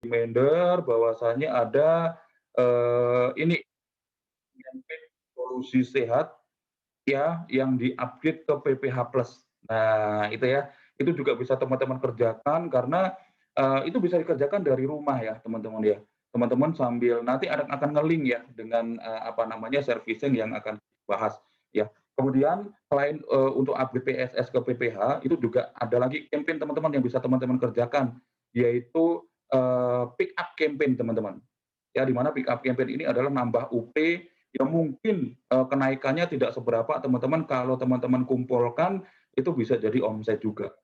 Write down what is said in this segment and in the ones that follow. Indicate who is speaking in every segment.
Speaker 1: reminder bahwasanya ada, ini campaign solusi sehat ya, yang di-upgrade ke PPH Plus. Nah, itu ya, itu juga bisa teman-teman kerjakan karena, itu bisa dikerjakan dari rumah ya, teman-teman ya. Teman-teman sambil nanti akan nge-link ya dengan, apa namanya, servicing yang akan bahas ya. Kemudian selain, untuk upgrade PSS ke PPH, itu juga ada lagi campaign teman-teman yang bisa teman-teman kerjakan, yaitu, pick up campaign, teman-teman. Ya, di mana pick up campaign ini adalah nambah UP yang mungkin, kenaikannya tidak seberapa teman-teman, kalau teman-teman kumpulkan itu bisa jadi omset juga,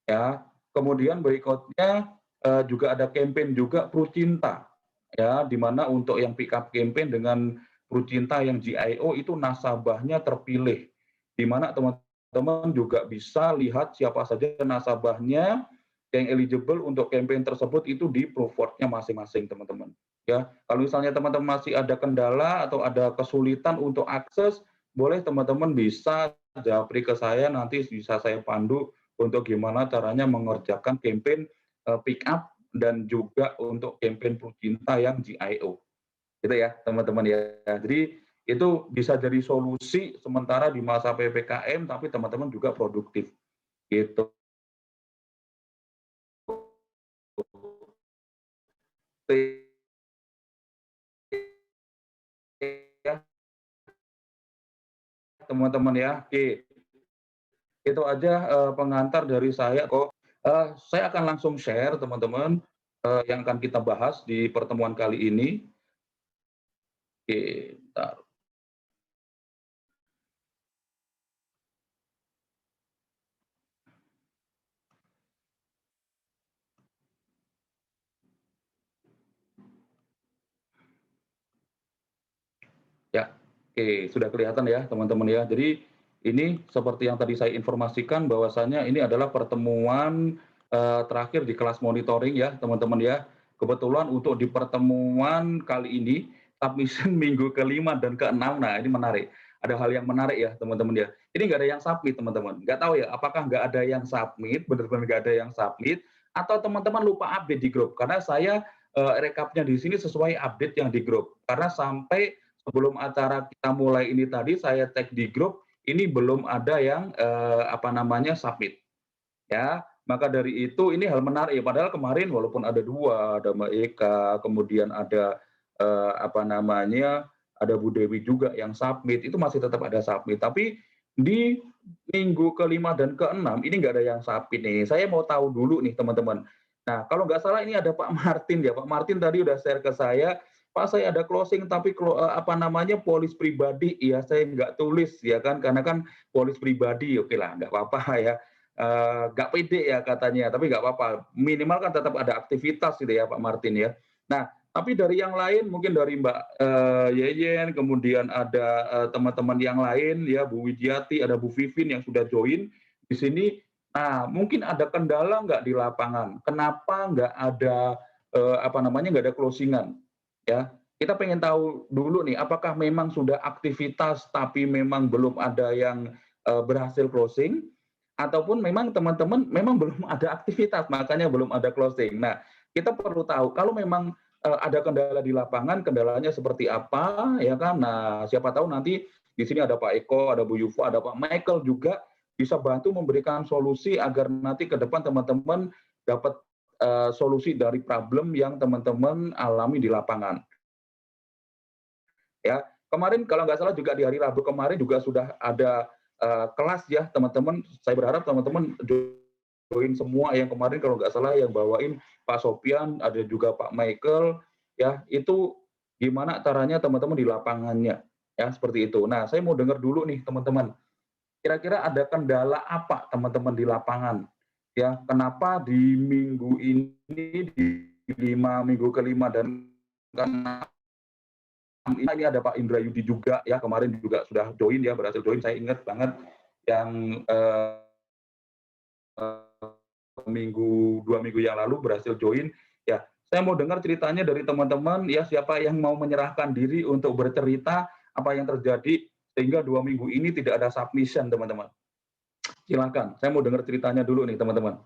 Speaker 1: ya. Kemudian berikutnya, juga ada campaign juga Prucinta, ya, di mana untuk yang pick up campaign dengan Prucinta yang GIO itu nasabahnya terpilih, di mana teman-teman juga bisa lihat siapa saja nasabahnya yang eligible untuk campaign tersebut itu di Proofword-nya masing-masing, teman-teman, ya. Kalau misalnya teman-teman masih ada kendala atau ada kesulitan untuk akses, boleh teman-teman bisa japri ke saya, nanti bisa saya pandu untuk gimana caranya mengerjakan campaign, pick up dan juga untuk campaign Prucinta yang GIO. Gitu ya, teman-teman ya. Jadi itu bisa jadi solusi sementara di masa PPKM, tapi teman-teman juga produktif, gitu. Ya, teman-teman ya. Oke, itu aja, pengantar dari saya kok. Saya akan langsung share teman-teman, yang akan kita bahas di pertemuan kali ini. Oke, bentar. Ya, oke, sudah kelihatan ya teman-teman ya. Jadi ini seperti yang tadi saya informasikan bahwasanya ini adalah pertemuan, terakhir di kelas monitoring ya teman-teman ya. Kebetulan untuk di pertemuan kali ini, submission minggu ke-5 dan ke-6, nah ini menarik. Ada hal yang menarik ya teman-teman ya. Ini nggak ada yang submit teman-teman. Nggak tahu ya apakah nggak ada yang submit, benar-benar nggak ada yang submit, atau teman-teman lupa update di grup. Karena saya, rekapnya di sini sesuai update yang di grup. Karena sampai sebelum acara kita mulai ini tadi saya tag di grup, ini belum ada yang, apa namanya, submit, ya. Maka dari itu ini hal menarik, padahal kemarin walaupun ada 2, ada Mbak Eka, kemudian ada, apa namanya, ada Bu Dewi juga yang submit, itu masih tetap ada submit. Tapi di minggu ke-5 dan ke-6 ini nggak ada yang submit nih. Saya mau tahu dulu nih teman-teman. Nah, kalau nggak salah ini ada Pak Martin ya, Pak Martin tadi udah share ke saya, "Pak, saya ada closing tapi apa namanya, polis pribadi." Ya saya nggak tulis ya kan, karena kan polis pribadi, oke lah nggak apa-apa ya. Nggak pede ya katanya, tapi nggak apa-apa. Minimal kan tetap ada aktivitas gitu ya Pak Martin ya. Nah, tapi dari yang lain mungkin dari Mbak, Yeyen, kemudian ada, teman-teman yang lain ya, Bu Widiati, ada Bu Vivin yang sudah join di sini. Nah, mungkin ada kendala nggak di lapangan? Kenapa nggak ada, apa namanya, nggak ada closing-an ya? Kita pengen tahu dulu nih, apakah memang sudah aktivitas tapi memang belum ada yang, berhasil closing? Ataupun memang teman-teman memang belum ada aktivitas, makanya belum ada closing. Nah, kita perlu tahu kalau memang, ada kendala di lapangan, kendalanya seperti apa, ya kan. Nah, siapa tahu nanti di sini ada Pak Eko, ada Bu Yuvo, ada Pak Michael juga bisa bantu memberikan solusi agar nanti ke depan teman-teman dapat, solusi dari problem yang teman-teman alami di lapangan. Ya, kemarin kalau nggak salah juga di hari Rabu kemarin juga sudah ada, kelas ya teman-teman, saya berharap teman-teman join semua yang kemarin kalau nggak salah yang bawain Pak Sopyan, ada juga Pak Michael, ya itu gimana caranya teman-teman di lapangannya, ya seperti itu. Nah, saya mau dengar dulu nih teman-teman, kira-kira ada kendala apa teman-teman di lapangan? Ya, kenapa di minggu ini, di 5 minggu ke-5 dan ke-6 ini ada Pak Indra Yudi juga ya, kemarin juga sudah join ya, berhasil join, saya ingat banget yang, minggu 2 minggu yang lalu berhasil join. Ya, saya mau dengar ceritanya dari teman-teman ya, siapa yang mau menyerahkan diri untuk bercerita apa yang terjadi sehingga 2 minggu ini tidak ada submission, teman-teman. Silakan, saya mau dengar ceritanya dulu nih, teman-teman.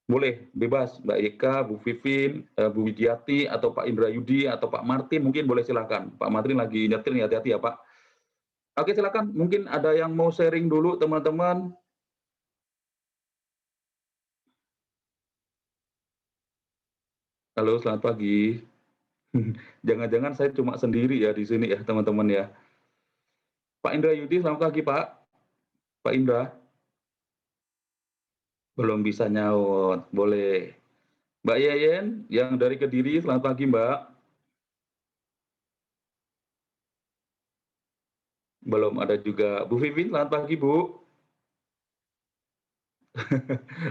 Speaker 1: Boleh, bebas, Mbak Eka, Bu Vivin, Bu Widiati, atau Pak Indra Yudi, atau Pak Martin, mungkin boleh silakan. Pak Martin lagi nyetir nih, hati-hati ya Pak. Oke silakan, mungkin ada yang mau sharing dulu teman-teman. Halo, selamat pagi. Jangan-jangan saya cuma sendiri ya di sini ya teman-teman ya. Pak Indra Yudi, selamat pagi Pak. Pak Indra, belum bisa nyaut, boleh. Mbak Yeyen, yang dari Kediri, selamat pagi Mbak. Belum ada juga. Bu Vivin, selamat pagi Bu.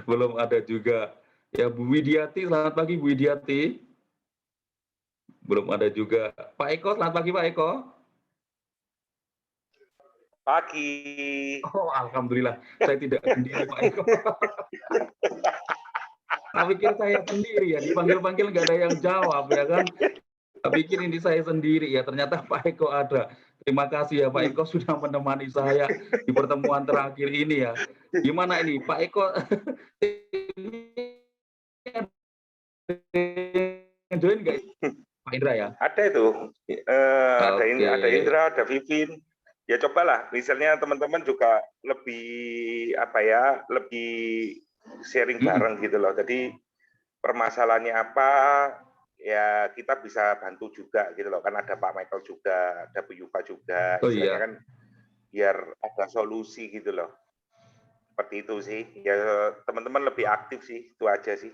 Speaker 1: Belum ada juga. Ya Bu Widiati, selamat pagi Bu Widiati. Belum ada juga. Pak Eko, selamat pagi Pak Eko.
Speaker 2: Pagi.
Speaker 1: Oh, alhamdulillah. Saya tidak sendiri Pak Eko. Saya pikir saya sendiri ya, dipanggil-panggil nggak ada yang jawab ya kan. Saya pikir ini saya sendiri ya, ternyata Pak Eko ada. Terima kasih ya Pak Eko sudah menemani saya di pertemuan terakhir ini ya. Gimana ini Pak Eko? Join nggak Pak Indra ya?
Speaker 2: Ada itu,
Speaker 1: Oke.
Speaker 2: ada Indra, ada Vivin. Ya cobalah, misalnya teman-teman juga lebih lebih sharing bareng gitu loh. Jadi permasalahannya apa, ya kita bisa bantu juga gitu loh. Kan ada Pak Michael juga, ada Bu Yuka juga.
Speaker 1: Oh
Speaker 2: Istilahnya
Speaker 1: iya.
Speaker 2: kan biar ada solusi gitu loh. Seperti itu sih. Ya teman-teman lebih aktif sih, itu aja sih.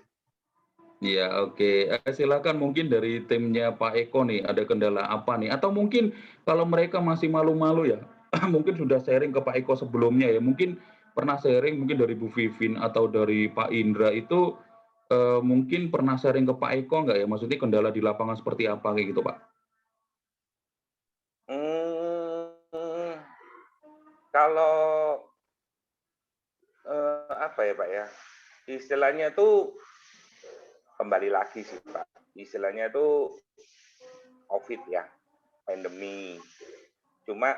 Speaker 1: Iya, oke. Silakan mungkin dari timnya Pak Eko nih, ada kendala apa nih? Atau mungkin kalau mereka masih malu-malu ya, mungkin sudah sharing ke Pak Eko sebelumnya ya. Mungkin pernah sharing mungkin dari Bu Vivin atau dari Pak Indra itu mungkin pernah sharing ke Pak Eko nggak ya? Maksudnya kendala di lapangan seperti apa kayak gitu, Pak?
Speaker 2: Kalau apa ya Pak ya? Istilahnya tuh kembali lagi sih Pak. Istilahnya tuh COVID ya, pandemi. Cuma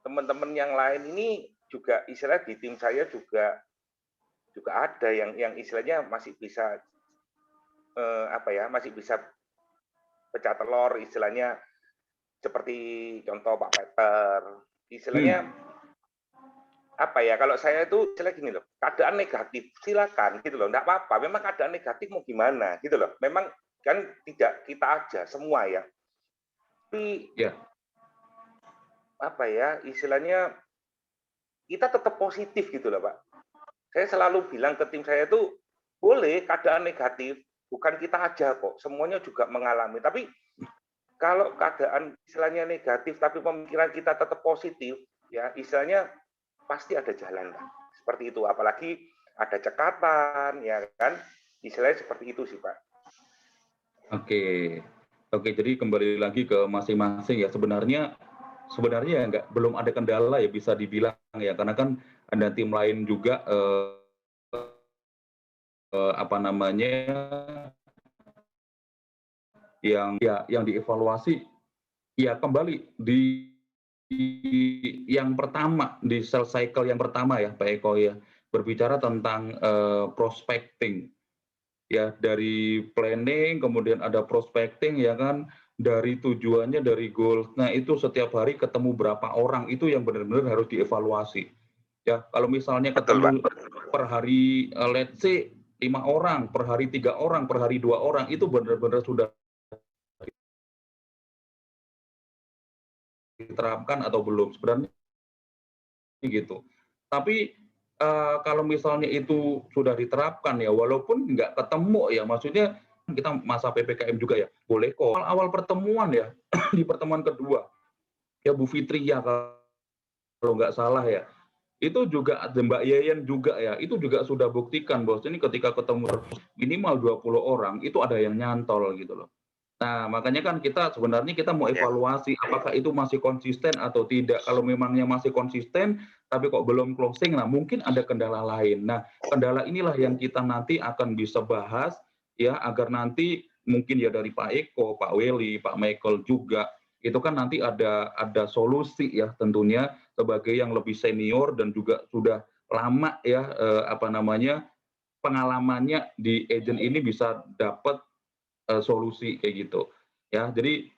Speaker 2: teman-teman yang lain ini juga istilah di tim saya juga ada yang istilahnya masih bisa masih bisa pecah telur istilahnya seperti contoh Pak Peter. Istilahnya apa ya, kalau saya itu istilah gini loh, keadaan negatif silakan gitu loh, enggak apa-apa, memang keadaan negatif mau gimana gitu loh, memang kan tidak kita aja semua ya, tapi apa ya istilahnya kita tetap positif gitu loh Pak. Saya selalu bilang ke tim saya itu boleh keadaan negatif, bukan kita aja kok, semuanya juga mengalami, tapi kalau keadaan istilahnya negatif tapi pemikiran kita tetap positif ya istilahnya pasti ada jalan Pak. Seperti itu, apalagi ada cekatan ya kan, istilahnya seperti itu sih Pak.
Speaker 1: Oke, jadi kembali lagi ke masing-masing ya. Sebenarnya belum ada kendala ya bisa dibilang ya, karena kan ada tim lain juga yang dievaluasi ya kembali di yang pertama di sales cycle yang pertama ya Pak Eko ya, berbicara tentang prospecting ya, dari planning kemudian ada prospecting ya kan, dari tujuannya dari goals. Nah itu setiap hari ketemu berapa orang itu yang benar-benar harus dievaluasi ya. Kalau misalnya ketemu per hari let's say 5 orang, per hari 3 orang, per hari 2 orang, itu benar-benar sudah diterapkan atau belum sebenarnya gitu. Tapi kalau misalnya itu sudah diterapkan ya, walaupun nggak ketemu ya, maksudnya kita masa PPKM juga ya, boleh kok awal pertemuan ya di pertemuan kedua ya Bu Fitri ya kalau nggak salah ya, itu juga ada Mbak Yeyen juga ya, itu juga sudah buktikan bahwa ini ketika ketemu minimal 20 orang itu ada yang nyantol gitu loh. Nah, makanya kan sebenarnya kita mau evaluasi apakah itu masih konsisten atau tidak. Kalau memangnya masih konsisten, tapi kok belum closing, nah mungkin ada kendala lain. Nah, kendala inilah yang kita nanti akan bisa bahas, ya, agar nanti mungkin ya dari Pak Eko, Pak Welly, Pak Michael juga, itu kan nanti ada solusi ya tentunya sebagai yang lebih senior dan juga sudah lama ya apa namanya pengalamannya di agent ini bisa dapat solusi kayak gitu. Ya, jadi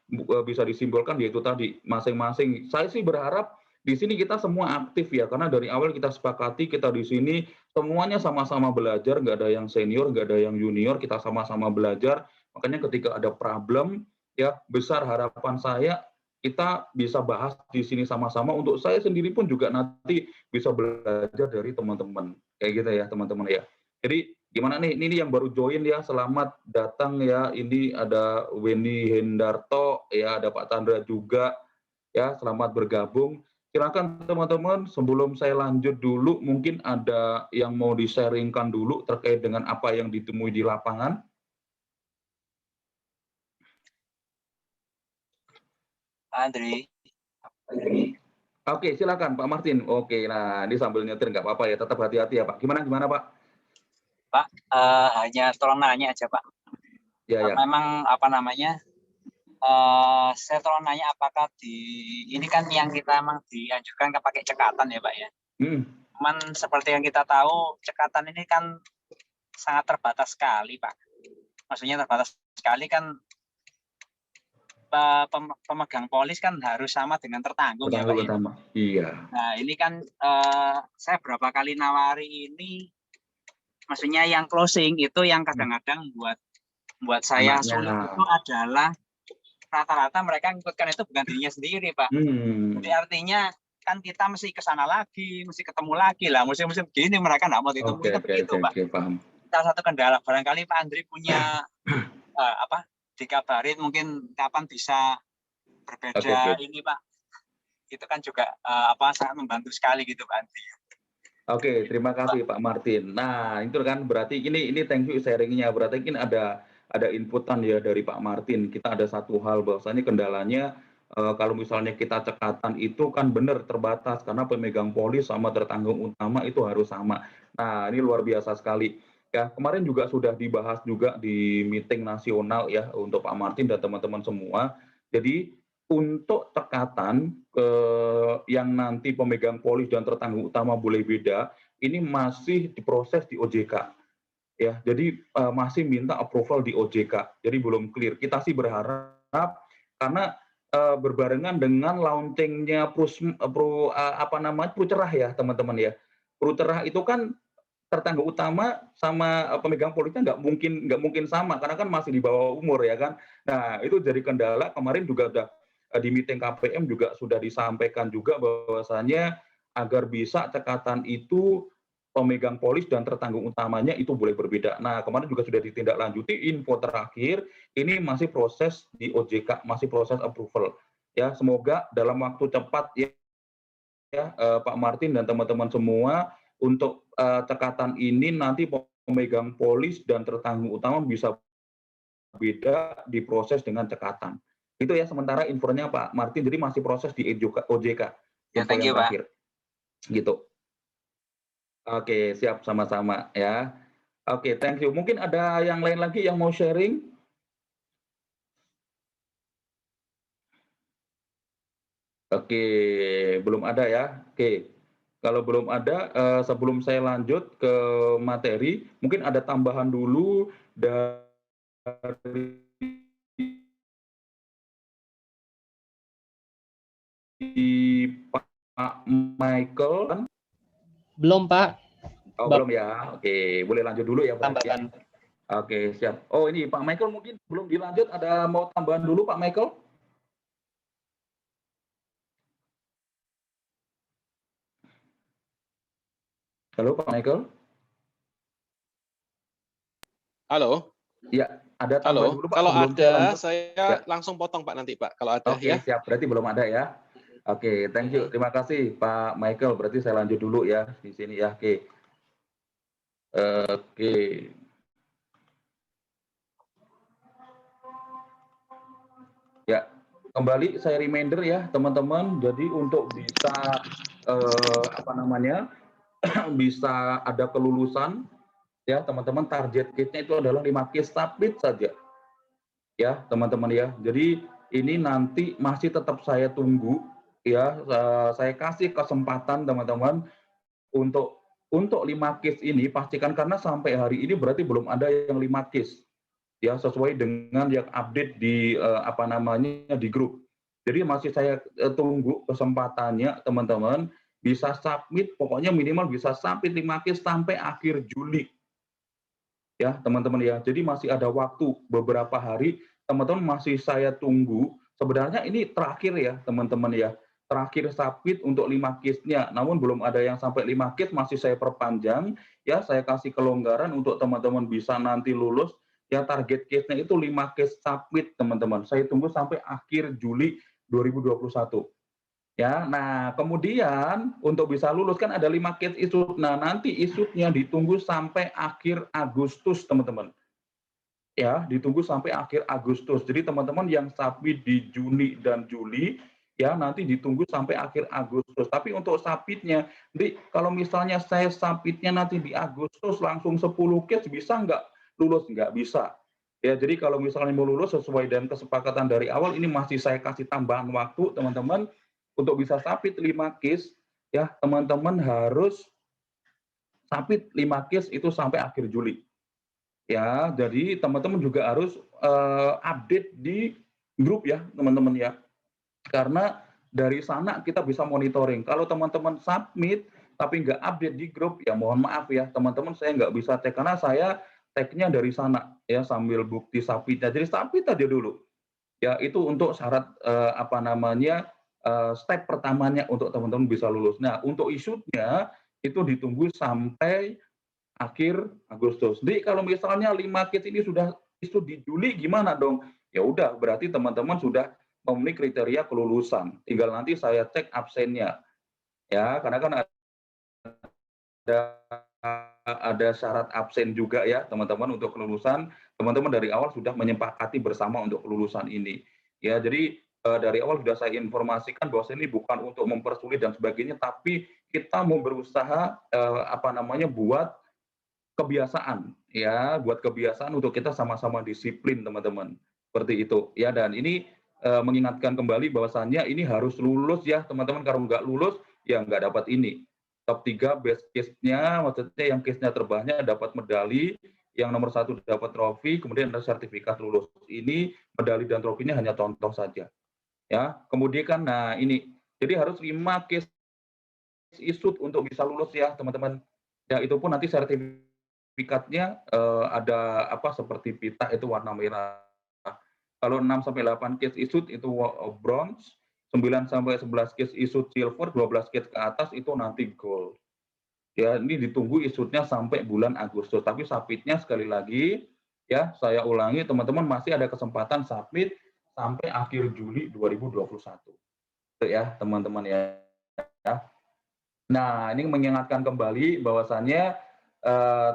Speaker 1: bisa disimpulkan yaitu tadi masing-masing. Saya sih berharap di sini kita semua aktif ya, karena dari awal kita sepakati kita di sini semuanya sama-sama belajar, nggak ada yang senior, nggak ada yang junior, kita sama-sama belajar. Makanya ketika ada problem ya besar harapan saya kita bisa bahas di sini sama-sama. Untuk saya sendiri pun juga nanti bisa belajar dari teman-teman kayak gitu ya teman-teman ya. Jadi gimana nih? Ini yang baru join ya. Selamat datang ya. Ini ada Weni Hendarto ya, ada Pak Chandra juga ya. Selamat bergabung. Silakan teman-teman. Sebelum saya lanjut dulu, mungkin ada yang mau di-sharingkan dulu terkait dengan apa yang ditemui di lapangan.
Speaker 3: Andre.
Speaker 1: Oke, silakan Pak Martin. Oke, nah ini sambil nyetir nggak apa-apa ya. Tetap hati-hati ya Pak. Gimana Pak?
Speaker 3: Pak, hanya tolong nanya aja Pak.
Speaker 1: Ya, ya.
Speaker 3: Memang apa namanya? Saya tolong nanya apakah ini kan yang kita emang dianjurkan pakai cekatan ya Pak ya. Cuman seperti yang kita tahu cekatan ini kan sangat terbatas sekali Pak. Maksudnya terbatas sekali kan pemegang polis kan harus sama dengan tertanggung ya Pak ya.
Speaker 1: Iya.
Speaker 3: Nah ini kan saya berapa kali nawari ini, maksudnya yang closing itu yang kadang-kadang buat saya sulit itu adalah rata-rata mereka ngikutkan itu bukan dirinya sendiri Pak. Jadi artinya kan kita mesti ke sana lagi, mesti ketemu lagi lah. Musim-musim begini mereka nggak mau ditemui begitu Pak.
Speaker 1: Paham.
Speaker 3: Salah satu kendala barangkali Pak Andri punya dikabarin mungkin kapan bisa berbeda ini Pak. Itu kan juga sangat membantu sekali gitu Pak Andri.
Speaker 1: Oke, terima kasih Pak Martin. Nah, itu kan berarti ini thank you sharingnya. Berarti ini ada inputan ya dari Pak Martin. Kita ada satu hal bahwasanya kendalanya kalau misalnya kita cekatan itu kan benar terbatas karena pemegang polis sama tertanggung utama itu harus sama. Nah, ini luar biasa sekali. Ya, kemarin juga sudah dibahas juga di meeting nasional ya untuk Pak Martin dan teman-teman semua. Jadi untuk cekatan yang nanti pemegang polis dan tertanggung utama boleh beda, ini masih diproses di OJK. Ya, jadi masih minta approval di OJK. Jadi belum clear. Kita sih berharap karena berbarengan dengan launchingnya Pro cerah ya teman-teman ya. Pro cerah itu kan tertanggung utama sama pemegang polisnya nggak mungkin sama karena kan masih di bawah umur ya kan. Nah itu jadi kendala. Kemarin juga udah di meeting KPM juga sudah disampaikan juga bahwasannya agar bisa cekatan itu pemegang polis dan tertanggung utamanya itu boleh berbeda. Nah kemarin juga sudah ditindaklanjuti. Info terakhir ini masih proses di OJK, masih proses approval. Ya semoga dalam waktu cepat ya Pak Martin dan teman-teman semua untuk cekatan ini nanti pemegang polis dan tertanggung utama bisa beda diproses dengan cekatan. Itu ya sementara infonya Pak Martin, jadi masih proses di OJK.
Speaker 3: Ya, thank you Pak.
Speaker 1: Gitu. Oke, siap sama-sama ya. Oke, thank you. Mungkin ada yang lain lagi yang mau sharing? Oke, belum ada ya. Oke. Kalau belum ada, sebelum saya lanjut ke materi, mungkin ada tambahan dulu dari Pak Michael.
Speaker 4: Belum Pak.
Speaker 1: Oh belum ya. Oke, boleh lanjut dulu ya Pak.
Speaker 4: Tambahan.
Speaker 1: Oke, siap. Oh ini Pak Michael mungkin belum dilanjut, ada mau tambahan dulu Pak Michael? Halo Pak Michael.
Speaker 5: Halo.
Speaker 1: Ya, ada tambahan dulu Pak.
Speaker 5: Kalau ada, saya langsung potong Pak nanti Pak. Kalau ada
Speaker 1: ya. Siap. Berarti belum ada ya. Oke, thank you. Terima kasih Pak Michael. Berarti saya lanjut dulu ya di sini ya. Oke. Ya, kembali saya reminder ya teman-teman. Jadi untuk bisa bisa ada kelulusan ya teman-teman, target kitnya itu adalah 5 case submit saja. Ya, teman-teman ya. Jadi ini nanti masih tetap saya tunggu ya. Saya kasih kesempatan teman-teman untuk untuk 5 case ini pastikan, karena sampai hari ini berarti belum ada yang 5 case ya, sesuai dengan yang update di di grup. Jadi masih saya tunggu kesempatannya teman-teman bisa submit, pokoknya minimal bisa submit 5 case sampai akhir Juli. Ya, teman-teman ya. Jadi masih ada waktu beberapa hari, teman-teman masih saya tunggu. Sebenarnya ini terakhir ya, teman-teman ya. Terakhir submit untuk 5 case-nya. Namun belum ada yang sampai 5 case, masih saya perpanjang ya, saya kasih kelonggaran untuk teman-teman bisa nanti lulus. Ya, target case-nya itu 5 case submit, teman-teman. Saya tunggu sampai akhir Juli 2021. Ya, nah kemudian untuk bisa lulus kan ada 5 case issued. Nah, nanti issued-nya ditunggu sampai akhir Agustus, teman-teman. Ya, ditunggu sampai akhir Agustus. Jadi teman-teman yang submit di Juni dan Juli, ya nanti ditunggu sampai akhir Agustus. Tapi untuk submit-nya, nanti kalau misalnya saya submit-nya nanti di Agustus langsung 10 case, bisa nggak lulus? Nggak bisa. Ya, jadi kalau misalnya mau lulus sesuai dengan kesepakatan dari awal, ini masih saya kasih tambahan waktu, teman-teman, untuk bisa submit 5 case, ya teman-teman harus submit 5 case itu sampai akhir Juli. Ya, jadi teman-teman juga harus update di grup ya, teman-teman ya. Karena dari sana kita bisa monitoring. Kalau teman-teman submit tapi nggak update di grup, ya mohon maaf ya, teman-teman saya nggak bisa cek karena saya tag-nya dari sana ya sambil bukti submit-nya. Jadi submit aja dulu. Ya, itu untuk syarat step pertamanya untuk teman-teman bisa lulus. Nah, untuk issue-nya itu ditunggu sampai akhir Agustus. Jadi kalau misalnya 5 case ini sudah isu di Juli gimana dong? Ya udah, berarti teman-teman sudah memenuhi kriteria kelulusan. Tinggal nanti saya cek absennya. Ya, karena kan ada syarat absen juga ya, teman-teman untuk kelulusan. Teman-teman dari awal sudah menyepakati bersama untuk kelulusan ini. Ya, jadi dari awal sudah saya informasikan bahwa ini bukan untuk mempersulit dan sebagainya, tapi kita mau berusaha buat kebiasaan ya, buat kebiasaan untuk kita sama-sama disiplin teman-teman, seperti itu ya. Dan ini mengingatkan kembali bahwasannya ini harus lulus ya teman-teman, kalau nggak lulus ya nggak dapat ini top 3 best case-nya, maksudnya yang case-nya terbanyak dapat medali, yang nomor 1 dapat trofi, kemudian ada sertifikat lulus. Ini medali dan trofinya hanya contoh saja ya. Kemudian kan nah ini jadi harus 5 case issued untuk bisa lulus ya teman-teman ya. Itu pun nanti sertifikatnya ada seperti pita itu warna merah. Kalau 6 sampai 8 case issued itu bronze, 9 sampai 11 case issued silver, 12 case ke atas itu nanti gold. Ya, ini ditunggu issued-nya sampai bulan Agustus. Tapi submit-nya sekali lagi ya, saya ulangi teman-teman masih ada kesempatan submit sampai akhir Juli 2021. Itu ya, teman-teman ya. Nah, ini mengingatkan kembali bahwasannya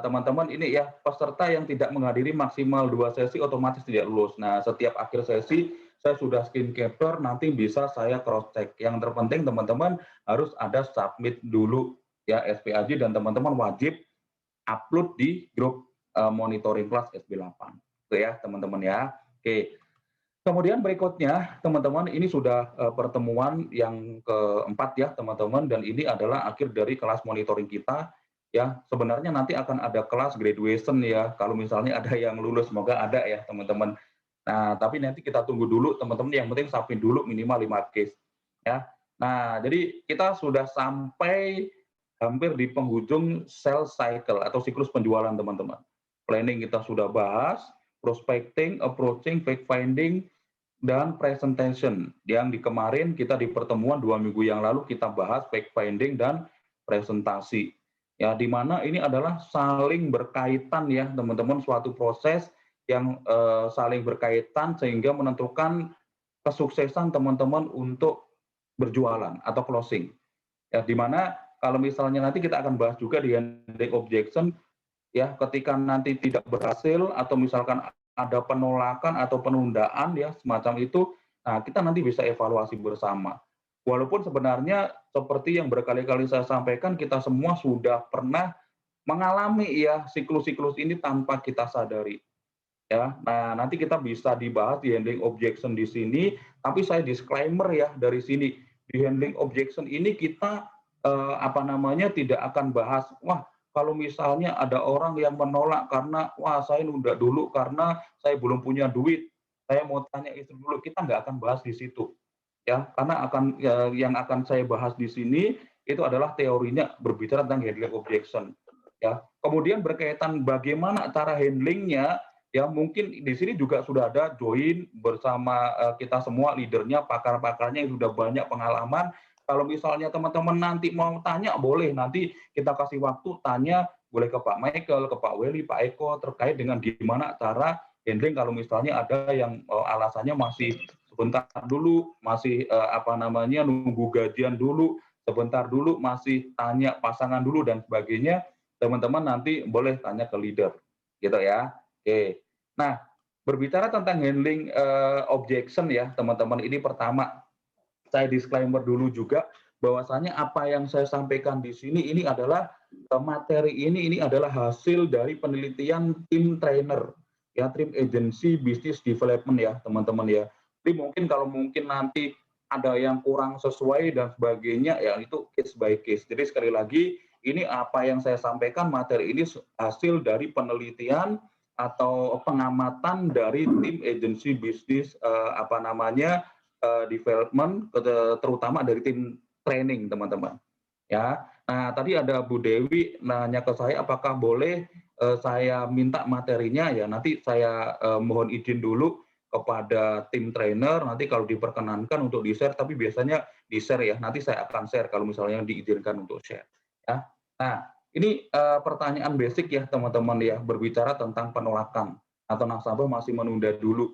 Speaker 1: teman-teman ini ya, peserta yang tidak menghadiri maksimal 2 sesi otomatis tidak lulus. Nah, setiap akhir sesi saya sudah screen capture, nanti bisa saya cross check. Yang terpenting teman-teman harus ada submit dulu ya SPAJ, dan teman-teman wajib upload di grup monitoring kelas SB8. Itu ya teman-teman ya. Oke. Kemudian berikutnya teman-teman, ini sudah pertemuan yang keempat ya teman-teman, dan ini adalah akhir dari kelas monitoring kita. Ya, sebenarnya nanti akan ada kelas graduation ya, kalau misalnya ada yang lulus, semoga ada ya teman-teman. Nah, tapi nanti kita tunggu dulu teman-teman, yang penting submit dulu minimal 5 case. Ya. Nah, jadi kita sudah sampai hampir di penghujung sales cycle atau siklus penjualan teman-teman. Planning kita sudah bahas, prospecting, approaching, fact finding, dan presentation. Yang di kemarin kita di pertemuan 2 minggu yang lalu kita bahas fact finding dan presentasi. Ya, di mana ini adalah saling berkaitan ya teman-teman, suatu proses yang saling berkaitan sehingga menentukan kesuksesan teman-teman untuk berjualan atau closing. Ya, di mana kalau misalnya nanti kita akan bahas juga di handling objection ya, ketika nanti tidak berhasil atau misalkan ada penolakan atau penundaan ya semacam itu, nah kita nanti bisa evaluasi bersama. Walaupun sebenarnya seperti yang berkali-kali saya sampaikan, kita semua sudah pernah mengalami ya siklus-siklus ini tanpa kita sadari. Ya, nah nanti kita bisa dibahas di handling objection di sini, tapi saya disclaimer ya dari sini, di handling objection ini kita apa namanya, tidak akan bahas, wah kalau misalnya ada orang yang menolak karena, wah saya nunda dulu karena saya belum punya duit, saya mau tanya istri dulu, kita nggak akan bahas di situ. Ya, karena yang akan saya bahas di sini itu adalah teorinya berbicara tentang handling objection. Ya, kemudian berkaitan bagaimana cara handlingnya, ya mungkin di sini juga sudah ada join bersama kita semua leadernya, pakar-pakarnya yang sudah banyak pengalaman. Kalau misalnya teman-teman nanti mau tanya, boleh nanti kita kasih waktu tanya, boleh ke Pak Michael, ke Pak Welly, Pak Eko terkait dengan gimana cara handling kalau misalnya ada yang alasannya masih sebentar dulu, masih apa namanya nunggu gajian dulu, sebentar dulu masih tanya pasangan dulu dan sebagainya, teman-teman nanti boleh tanya ke leader, gitu ya. Oke. Nah, berbicara tentang handling objection ya, teman-teman, ini pertama saya disclaimer dulu juga bahwasanya apa yang saya sampaikan di sini ini adalah materi ini adalah hasil dari penelitian tim trainer ya, tim agency business development ya, teman-teman ya. Jadi mungkin nanti ada yang kurang sesuai dan sebagainya ya, itu case by case. Jadi sekali lagi ini apa yang saya sampaikan materi ini hasil dari penelitian atau pengamatan dari tim agency bisnis apa namanya development, terutama dari tim training teman-teman. Ya, nah tadi ada Bu Dewi nanya ke saya apakah boleh saya minta materinya ya. Nanti saya mohon izin dulu kepada tim trainer. Nanti kalau diperkenankan untuk di-share, tapi biasanya di-share ya. Nanti saya akan share kalau misalnya diizinkan untuk share. Ya, nah ini pertanyaan basic ya teman-teman ya, berbicara tentang penolakan atau nasabah masih menunda dulu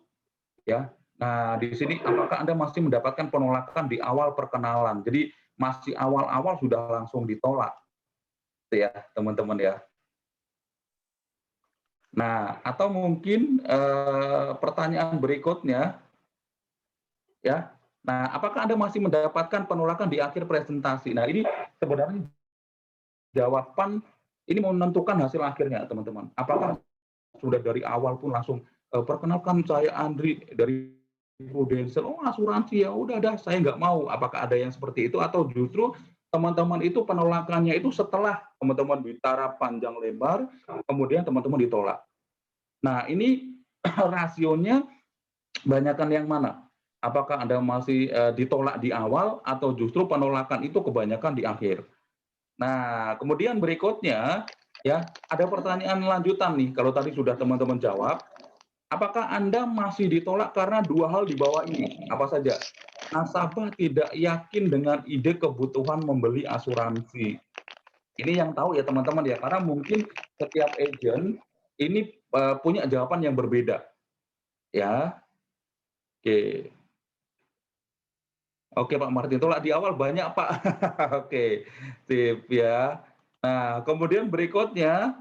Speaker 1: ya. Nah, di sini apakah Anda masih mendapatkan penolakan di awal perkenalan? Jadi masih awal-awal sudah langsung ditolak, ya teman-teman ya. Nah, atau mungkin pertanyaan berikutnya, ya. Nah, apakah Anda masih mendapatkan penolakan di akhir presentasi? Nah, ini sebenarnya jawaban ini menentukan hasil akhirnya, teman-teman. Apakah sudah dari awal pun langsung perkenalkan saya Andri dari Prudential, oh asuransi ya udah dah saya nggak mau. Apakah ada yang seperti itu atau justru teman-teman itu penolakannya itu setelah teman-teman bicara panjang lebar, kemudian teman-teman ditolak. Nah ini rasionya banyakkan yang mana? Apakah Anda masih ditolak di awal atau justru penolakan itu kebanyakan di akhir? Nah kemudian berikutnya ya ada pertanyaan lanjutan nih. Kalau tadi sudah teman-teman jawab, apakah Anda masih ditolak karena dua hal di bawah ini? Apa saja? Nasabah tidak yakin dengan ide kebutuhan membeli asuransi. Ini yang tahu ya teman-teman ya, karena mungkin setiap agent ini punya jawaban yang berbeda. Ya, oke. Oke Pak Martin, tolak di awal banyak Pak. Oke, sip ya. Nah, kemudian berikutnya,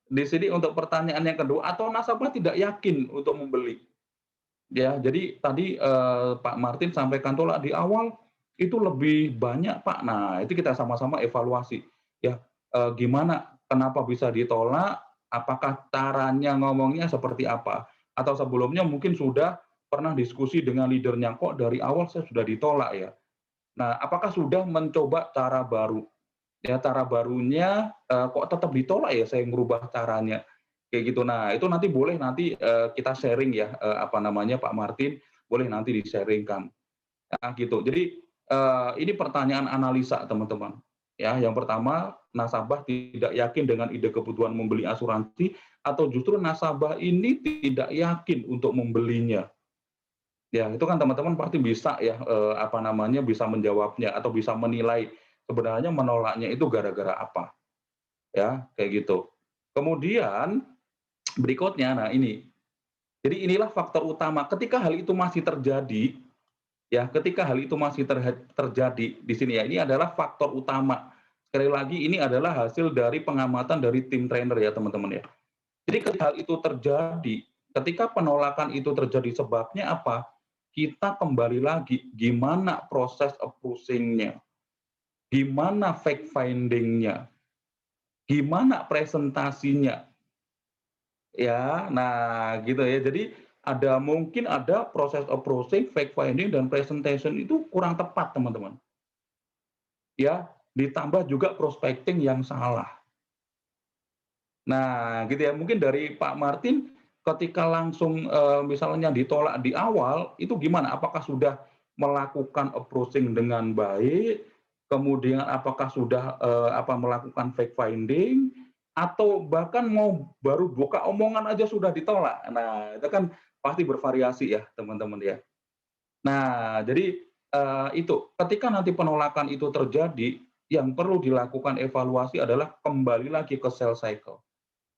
Speaker 1: di sini untuk pertanyaan yang kedua, atau nasabah tidak yakin untuk membeli. Ya, jadi tadi Pak Martin sampaikan tolak di awal itu lebih banyak Pak. Nah, itu kita sama-sama evaluasi. Ya, gimana, kenapa bisa ditolak? Apakah caranya ngomongnya seperti apa? Atau sebelumnya mungkin sudah pernah diskusi dengan leadernya, kok dari awal saya sudah ditolak ya. Nah, apakah sudah mencoba cara baru? Ya, cara barunya kok tetap ditolak ya, saya merubah caranya. Kayak gitu. Nah, itu nanti boleh nanti kita sharing ya, apa namanya Pak Martin, boleh nanti di-sharing-kan. Nah, gitu. Jadi ini pertanyaan analisa teman-teman. Ya, yang pertama, nasabah tidak yakin dengan ide kebutuhan membeli asuransi atau justru nasabah ini tidak yakin untuk membelinya. Ya, itu kan teman-teman pasti bisa ya, apa namanya, bisa menjawabnya atau bisa menilai sebenarnya menolaknya itu gara-gara apa. Ya, kayak gitu. Kemudian berikutnya, nah ini. Jadi inilah faktor utama ketika hal itu masih terjadi, ya, ketika hal itu masih terjadi di sini ya, ini adalah faktor utama. Sekali lagi ini adalah hasil dari pengamatan dari tim trainer ya, teman-teman ya. Jadi ketika hal itu terjadi, ketika penolakan itu terjadi sebabnya apa? Kita kembali lagi gimana proses approaching-nya, gimana fact finding-nya, gimana presentasinya. Ya, nah gitu ya. Jadi mungkin ada proses approaching, fact finding dan presentation itu kurang tepat, teman-teman. ya, ditambah juga prospecting yang salah. Nah, gitu ya, mungkin dari Pak Martin ketika langsung, misalnya ditolak di awal, itu gimana? Apakah sudah melakukan approaching dengan baik, kemudian apakah sudah, melakukan fact finding, atau bahkan mau baru buka omongan aja sudah ditolak? Nah, itu kan pasti bervariasi ya, teman-teman ya. Nah, jadi, itu, ketika nanti penolakan itu terjadi, yang perlu dilakukan evaluasi adalah kembali lagi ke sales cycle.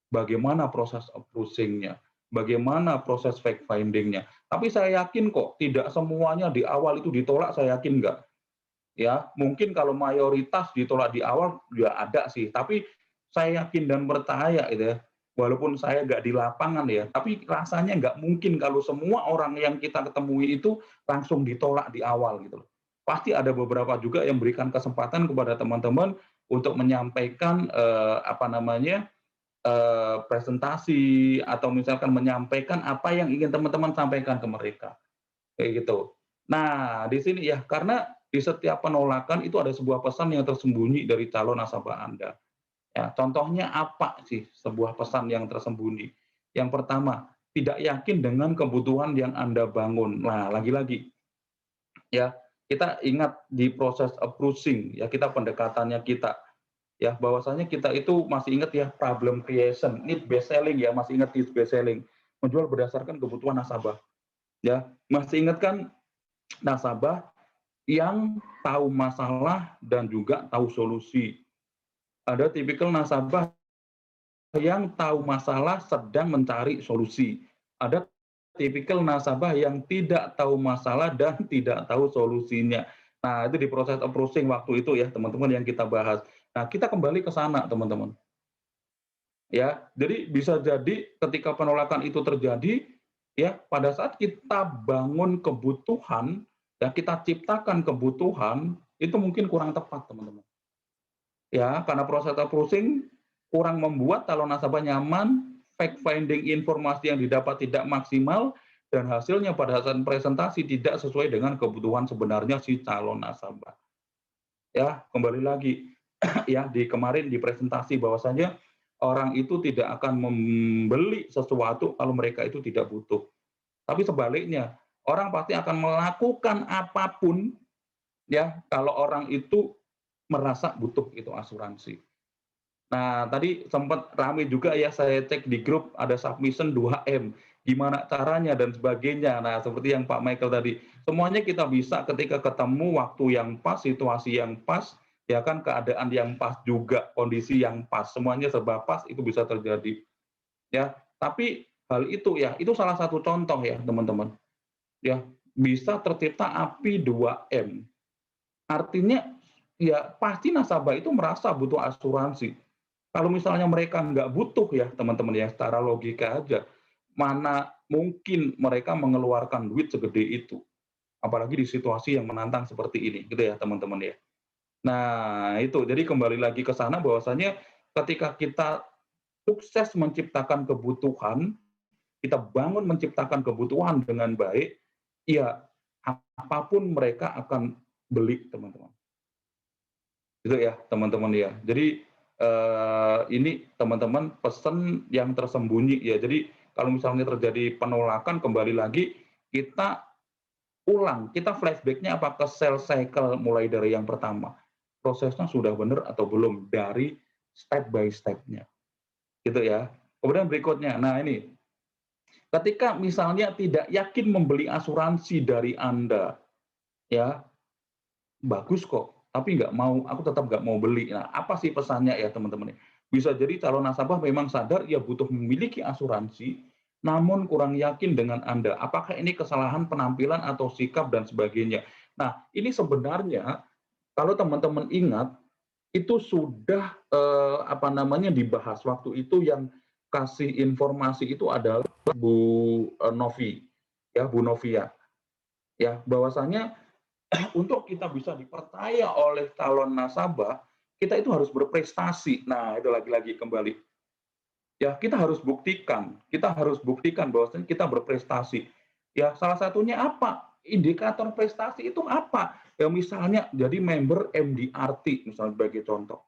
Speaker 1: Bagaimana proses approaching-nya, bagaimana proses fact finding-nya. Tapi saya yakin kok tidak semuanya di awal itu ditolak, saya yakin enggak. Ya, mungkin kalau mayoritas ditolak di awal ya ada sih, tapi saya yakin dan percaya gitu ya, walaupun saya nggak di lapangan ya, tapi rasanya nggak mungkin kalau semua orang yang kita ketemui itu langsung ditolak di awal gitu loh. Pasti ada beberapa juga yang berikan kesempatan kepada teman-teman untuk menyampaikan, presentasi atau misalkan menyampaikan apa yang ingin teman-teman sampaikan ke mereka, kayak gitu. Nah, di sini ya, karena di setiap penolakan itu ada sebuah pesan yang tersembunyi dari calon nasabah Anda. Ya, contohnya apa sih sebuah pesan yang tersembunyi? Yang pertama, tidak yakin dengan kebutuhan yang Anda bangun. Nah, lagi-lagi ya, kita ingat di proses approaching, ya kita pendekatannya kita, ya bahwasanya kita itu masih ingat ya problem creation, need based selling ya, masih ingat need based selling, menjual berdasarkan kebutuhan nasabah. Ya, masih ingat kan nasabah yang tahu masalah dan juga tahu solusi. Ada tipikal nasabah yang tahu masalah sedang mencari solusi. Ada tipikal nasabah yang tidak tahu masalah dan tidak tahu solusinya. Nah, itu di proses approaching waktu itu ya, teman-teman yang kita bahas. Nah, kita kembali ke sana, teman-teman. Ya, jadi bisa jadi ketika penolakan itu terjadi, ya pada saat kita bangun kebutuhan, ya kita ciptakan kebutuhan, itu mungkin kurang tepat, teman-teman. Ya, karena proses approaching kurang membuat calon nasabah nyaman, fact finding informasi yang didapat tidak maksimal, dan hasilnya pada saat presentasi tidak sesuai dengan kebutuhan sebenarnya si calon nasabah. Ya, kembali lagi ya di kemarin di presentasi bahwasanya orang itu tidak akan membeli sesuatu kalau mereka itu tidak butuh. Tapi sebaliknya, orang pasti akan melakukan apapun ya kalau orang itu merasa butuh itu asuransi. Nah, tadi sempat rame juga ya saya cek di grup ada submission 2M, gimana caranya dan sebagainya. Nah, seperti yang Pak Michael tadi, semuanya kita bisa ketika ketemu waktu yang pas, situasi yang pas, ya kan keadaan yang pas juga, kondisi yang pas, semuanya serba pas itu bisa terjadi. Ya, tapi hal itu ya, itu salah satu contoh ya, teman-teman. Ya, bisa tercipta api 2M. Artinya ya pasti nasabah itu merasa butuh asuransi. Kalau misalnya mereka nggak butuh ya teman-teman ya, secara logika aja, mana mungkin mereka mengeluarkan duit segede itu. Apalagi di situasi yang menantang seperti ini, gitu ya teman-teman ya. Nah itu, jadi kembali lagi ke sana bahwasanya ketika kita sukses menciptakan kebutuhan, kita bangun menciptakan kebutuhan dengan baik, ya apapun mereka akan beli teman-teman. Itu ya teman-teman ya. Jadi ini teman-teman pesan yang tersembunyi ya. Jadi kalau misalnya terjadi penolakan kembali lagi kita ulang, kita flashback-nya apa ke sales cycle mulai dari yang pertama. Prosesnya sudah benar atau belum dari step by step-nya. Gitu ya. Kemudian berikutnya, nah ini ketika misalnya tidak yakin membeli asuransi dari Anda, ya bagus kok, tapi nggak mau, aku tetap nggak mau beli. Nah, apa sih pesannya ya teman-teman? Bisa jadi calon nasabah memang sadar ia butuh memiliki asuransi, namun kurang yakin dengan Anda. Apakah ini kesalahan penampilan atau sikap dan sebagainya. Nah, ini sebenarnya kalau teman-teman ingat, itu sudah dibahas waktu itu yang kasih informasi itu adalah Bu Novi, ya Bu Novia, ya bahwasanya untuk kita bisa dipercaya oleh calon nasabah, kita itu harus berprestasi. Nah, itu lagi-lagi kembali. Ya, kita harus buktikan bahwasanya kita berprestasi. Ya, salah satunya apa? indikator prestasi itu apa? Ya misalnya jadi member MDRT misalnya sebagai contoh.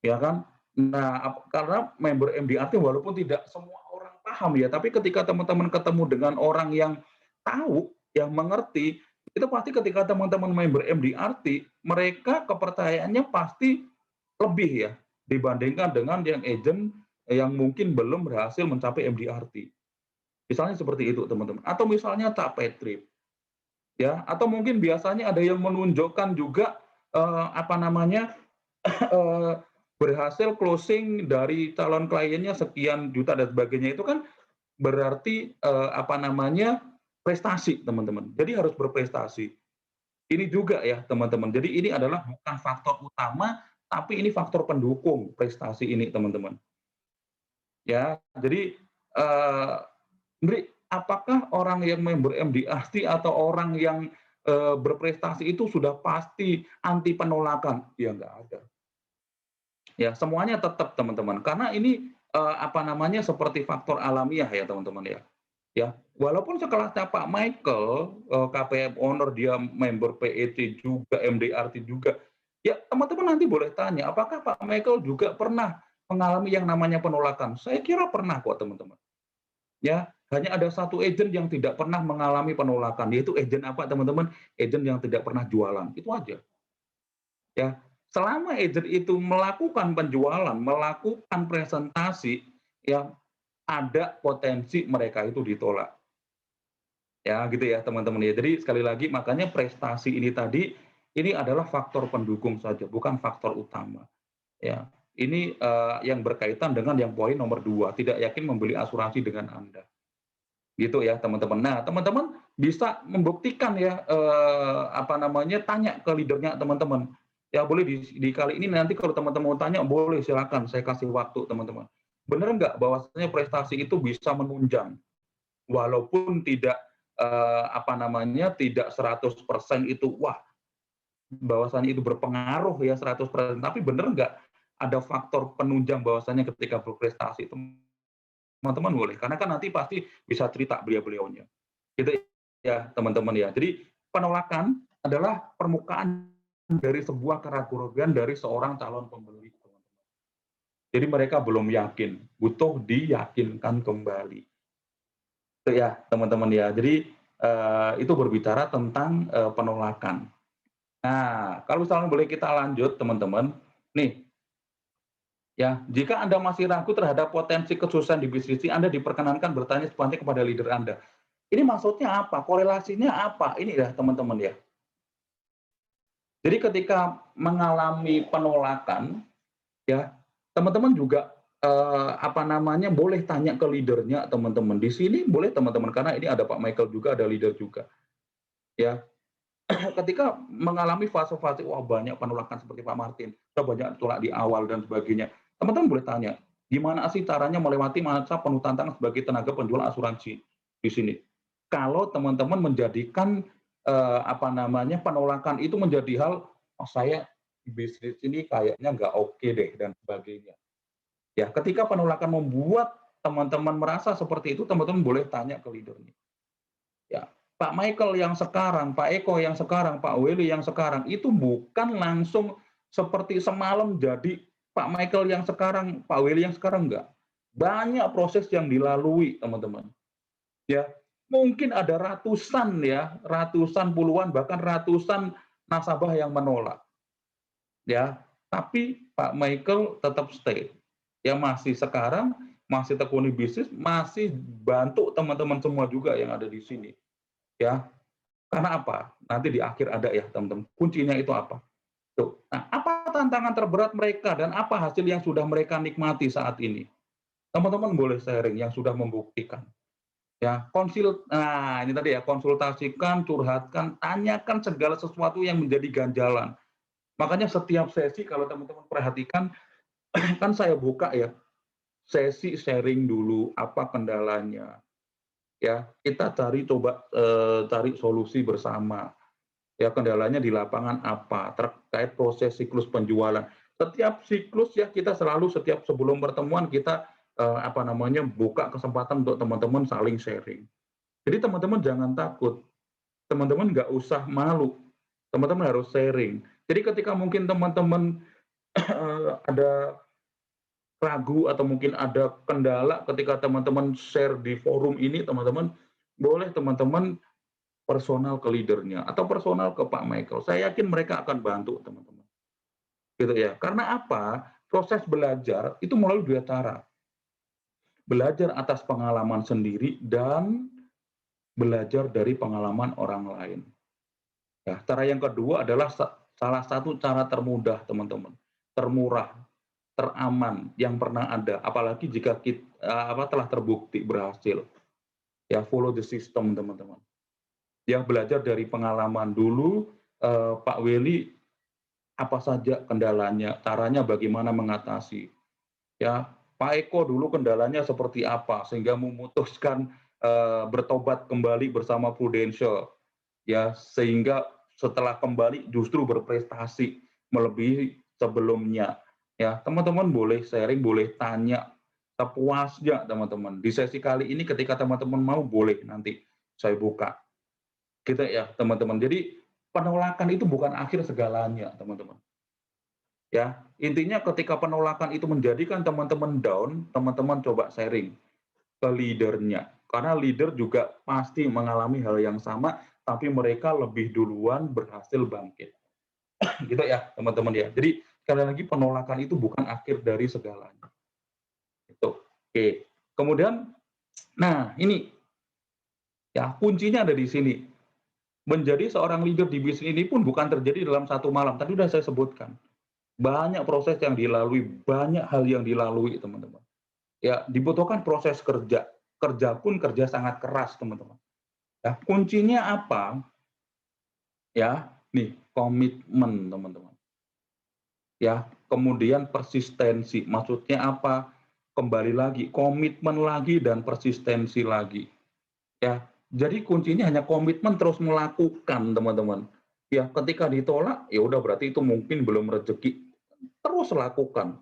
Speaker 1: Ya kan? Nah, karena member MDRT walaupun tidak semua orang paham ya, tapi ketika teman-teman ketemu dengan orang yang tahu, yang mengerti, itu pasti ketika teman-teman member MDRT, mereka kepercayaannya pasti lebih ya dibandingkan dengan yang agent yang mungkin belum berhasil mencapai MDRT. Misalnya seperti itu, teman-teman. Atau misalnya capek trip. Ya, atau mungkin biasanya ada yang menunjukkan juga apa namanya berhasil closing dari calon kliennya sekian juta dan sebagainya, itu kan berarti apa namanya prestasi, teman-teman. Jadi harus berprestasi. Ini juga ya, teman-teman. Jadi ini adalah bukan faktor utama, tapi ini faktor pendukung prestasi ini, teman-teman. Ya, jadi Bri, apakah orang yang member MDRT atau orang yang berprestasi itu sudah pasti anti penolakan? Ya nggak ada. Ya semuanya tetap, teman-teman. Karena ini apa namanya seperti faktor alamiah ya, teman-teman ya. Ya, walaupun sekelasnya Pak Michael, KPM owner, dia member PET juga, MDRT juga. Ya, teman-teman nanti boleh tanya, apakah Pak Michael juga pernah mengalami yang namanya penolakan? Saya kira pernah kok, teman-teman. Ya, hanya ada satu agent yang tidak pernah mengalami penolakan, yaitu agent apa, teman-teman? Agent yang tidak pernah jualan, itu aja. Ya, selama agent itu melakukan penjualan, melakukan presentasi, ya ada potensi mereka itu ditolak. Ya, gitu ya, teman-teman ya. Jadi sekali lagi makanya prestasi ini tadi ini adalah faktor pendukung saja, bukan faktor utama. Ya, ini yang berkaitan dengan yang poin nomor 2, tidak yakin membeli asuransi dengan Anda. Gitu ya, teman-teman. Nah, teman-teman bisa membuktikan ya apa namanya tanya ke leadernya teman-teman. Ya boleh di kali ini nanti kalau teman-teman mau tanya boleh silakan saya kasih waktu teman-teman. Benar nggak bahwasanya prestasi itu bisa menunjang walaupun tidak apa namanya tidak 100% itu wah bahwasanya itu berpengaruh ya 100%, tapi benar nggak ada faktor penunjang bahwasanya ketika berprestasi itu teman-teman boleh, karena kan nanti pasti bisa cerita beliau-beliaunya. Gitu ya, teman-teman ya. Jadi penolakan adalah permukaan dari sebuah keraguan dari seorang calon pembeli, teman-teman. Jadi mereka belum yakin, butuh diyakinkan kembali. Itu ya, teman-teman ya. Jadi itu berbicara tentang penolakan. Nah, kalau misalnya boleh kita lanjut, teman-teman. Nih, ya, jika Anda masih ragu terhadap potensi kesuksesan di bisnis, Anda diperkenankan bertanya sepanjang kepada leader Anda. Ini maksudnya apa? Korelasinya apa? Ini ya, teman-teman ya. Jadi ketika mengalami penolakan, ya, teman-teman juga apa namanya boleh tanya ke leadernya, teman-teman. Di sini boleh, teman-teman, karena ini ada Pak Michael juga, ada leader juga. Ya, ketika mengalami fase-fase wah banyak penolakan seperti Pak Martin, banyak tolak di awal dan sebagainya. Teman-teman boleh tanya, gimana sih caranya melewati masa penuh tantangan sebagai tenaga penjual asuransi di sini? Kalau teman-teman menjadikan apa namanya penolakan itu menjadi hal, oh saya di bisnis ini kayaknya nggak oke deh dan sebagainya. Ya, ketika penolakan membuat teman-teman merasa seperti itu, teman-teman boleh tanya ke leadernya. Ya, Pak Michael yang sekarang, Pak Eko yang sekarang, Pak Willy yang sekarang, itu bukan langsung seperti semalam jadi Pak Michael yang sekarang, Pak Willy yang sekarang, enggak. Banyak proses yang dilalui, teman-teman. Ya, mungkin ada ratusan ya, ratusan, puluhan, bahkan ratusan nasabah yang menolak. Ya, tapi Pak Michael tetap stay. Ya masih sekarang, masih tekuni bisnis, masih bantu teman-teman semua juga yang ada di sini. Ya, karena apa? Nanti di akhir ada ya, teman-teman. Kuncinya itu apa? Tuh. Nah, apa tantangan terberat mereka dan apa hasil yang sudah mereka nikmati saat ini? Teman-teman boleh sharing yang sudah membuktikan. Ya, nah ini tadi ya, konsultasikan, curhatkan, tanyakan segala sesuatu yang menjadi ganjalan. Makanya setiap sesi kalau teman-teman perhatikan, kan saya buka ya, sesi sharing dulu apa kendalanya. Ya, kita coba cari solusi bersama. Ya, kendalanya di lapangan apa, terkait proses siklus penjualan. Setiap siklus ya kita selalu setiap sebelum pertemuan kita apa namanya buka kesempatan untuk teman-teman saling sharing. Jadi teman-teman jangan takut. teman-teman nggak usah malu, teman-teman harus sharing. Jadi ketika mungkin teman-teman ada ragu atau mungkin ada kendala ketika teman-teman share di forum ini, teman-teman boleh teman-teman personal ke leadernya atau personal ke Pak Michael. Saya yakin mereka akan bantu teman-teman. Gitu ya. Karena apa? Proses belajar itu melalui dua cara. Belajar atas pengalaman sendiri dan belajar dari pengalaman orang lain. Ya, cara yang kedua adalah salah satu cara termudah, teman-teman. Termurah, teraman yang pernah ada, apalagi jika kita telah terbukti berhasil. Ya, follow the system, teman-teman. Ya, belajar dari pengalaman dulu, Pak Welly apa saja kendalanya, caranya bagaimana mengatasi. Ya, Pak Eko dulu kendalanya seperti apa sehingga memutuskan bertobat kembali bersama Prudential. Ya, sehingga setelah kembali justru berprestasi melebihi sebelumnya. Ya, teman-teman boleh sharing, boleh tanya sepuasnya, teman-teman. Di sesi kali ini ketika teman-teman mau boleh nanti saya buka. Gitu ya, teman-teman. Jadi penolakan itu bukan akhir segalanya, teman-teman. Ya, intinya ketika penolakan itu menjadikan teman-teman down, teman-teman coba sharing ke leadernya. Karena leader juga pasti mengalami hal yang sama, tapi mereka lebih duluan berhasil bangkit. Gitu ya, teman-teman ya. Jadi, sekali lagi penolakan itu bukan akhir dari segalanya. Itu. Oke. Kemudian, nah ini, ya kuncinya ada di sini. Menjadi seorang leader di bisnis ini pun bukan terjadi dalam satu malam. Tadi sudah saya sebutkan. Banyak proses yang dilalui, banyak hal yang dilalui, teman-teman. Ya, dibutuhkan proses kerja. Kerja pun kerja sangat keras, teman-teman. Ya, kuncinya apa? Ya, nih, komitmen, teman-teman. Ya, kemudian persistensi. Maksudnya apa? Kembali lagi, komitmen lagi dan persistensi lagi. Ya, jadi kuncinya hanya komitmen terus melakukan, teman-teman. Ya, ketika ditolak, ya udah berarti itu mungkin belum rezeki. Terus lakukan.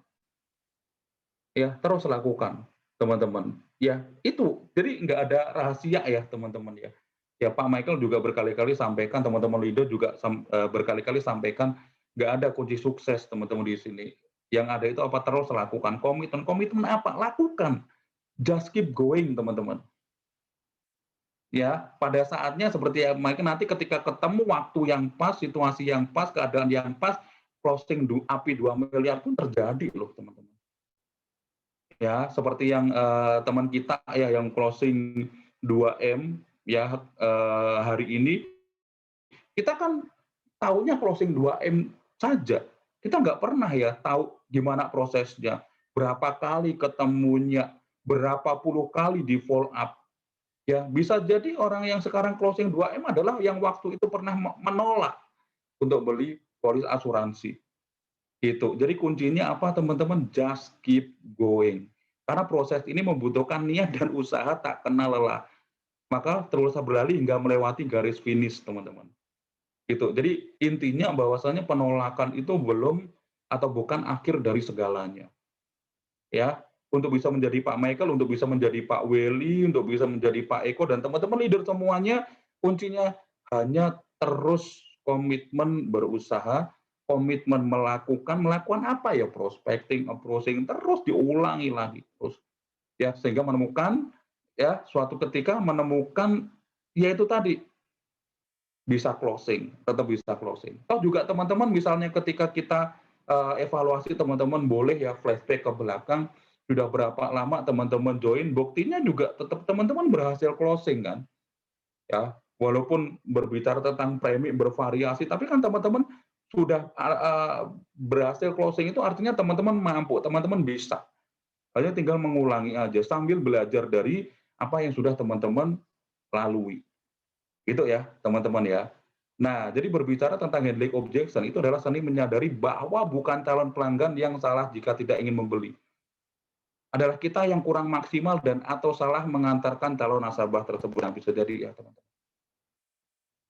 Speaker 1: Ya, terus lakukan, teman-teman. Ya, itu. Jadi nggak ada rahasia ya, teman-teman ya. Ya, Pak Michael juga berkali-kali sampaikan, teman-teman leader juga berkali-kali sampaikan, nggak ada kunci sukses, teman-teman di sini. Yang ada itu apa? Terus lakukan. Komitmen. Komitmen apa? Lakukan. Just keep going, teman-teman. Ya, pada saatnya seperti yang Michael nanti ketika ketemu waktu yang pas, situasi yang pas, keadaan yang pas, closing API 2 miliar pun terjadi loh, teman-teman. Ya, seperti yang teman kita ya yang closing 2M ya hari ini, kita kan tahunya closing 2M saja. Kita nggak pernah ya tahu gimana prosesnya, berapa kali ketemunya, berapa puluh kali di follow up. Ya, bisa jadi orang yang sekarang closing 2M adalah yang waktu itu pernah menolak untuk beli polis asuransi. Gitu. Jadi kuncinya apa, teman-teman? Just keep going. Karena proses ini membutuhkan niat dan usaha tak kenal lelah. Maka terus berlari hingga melewati garis finish, teman-teman. Gitu. Jadi intinya bahwasanya penolakan itu belum atau bukan akhir dari segalanya. Ya, untuk bisa menjadi Pak Michael, untuk bisa menjadi Pak Welly, untuk bisa menjadi Pak Eko dan teman-teman leader semuanya, kuncinya hanya terus komitmen berusaha, komitmen melakukan apa ya, prospecting, approaching, terus diulangi lagi terus ya sehingga menemukan ya suatu ketika menemukan yaitu tadi bisa closing, tetap bisa closing. Toh juga teman-teman misalnya ketika kita evaluasi, teman-teman boleh ya flashback ke belakang sudah berapa lama teman-teman join, buktinya juga tetap teman-teman berhasil closing kan. Ya, walaupun berbicara tentang premi bervariasi, tapi kan teman-teman sudah berhasil closing itu artinya teman-teman mampu, teman-teman bisa. Hanya tinggal mengulangi aja sambil belajar dari apa yang sudah teman-teman lalui. Itu ya, teman-teman ya. Nah, jadi berbicara tentang handling objection itu adalah seni menyadari bahwa bukan calon pelanggan yang salah jika tidak ingin membeli. Adalah kita yang kurang maksimal dan atau salah mengantarkan calon nasabah tersebut. Yang bisa jadi ya, teman-teman.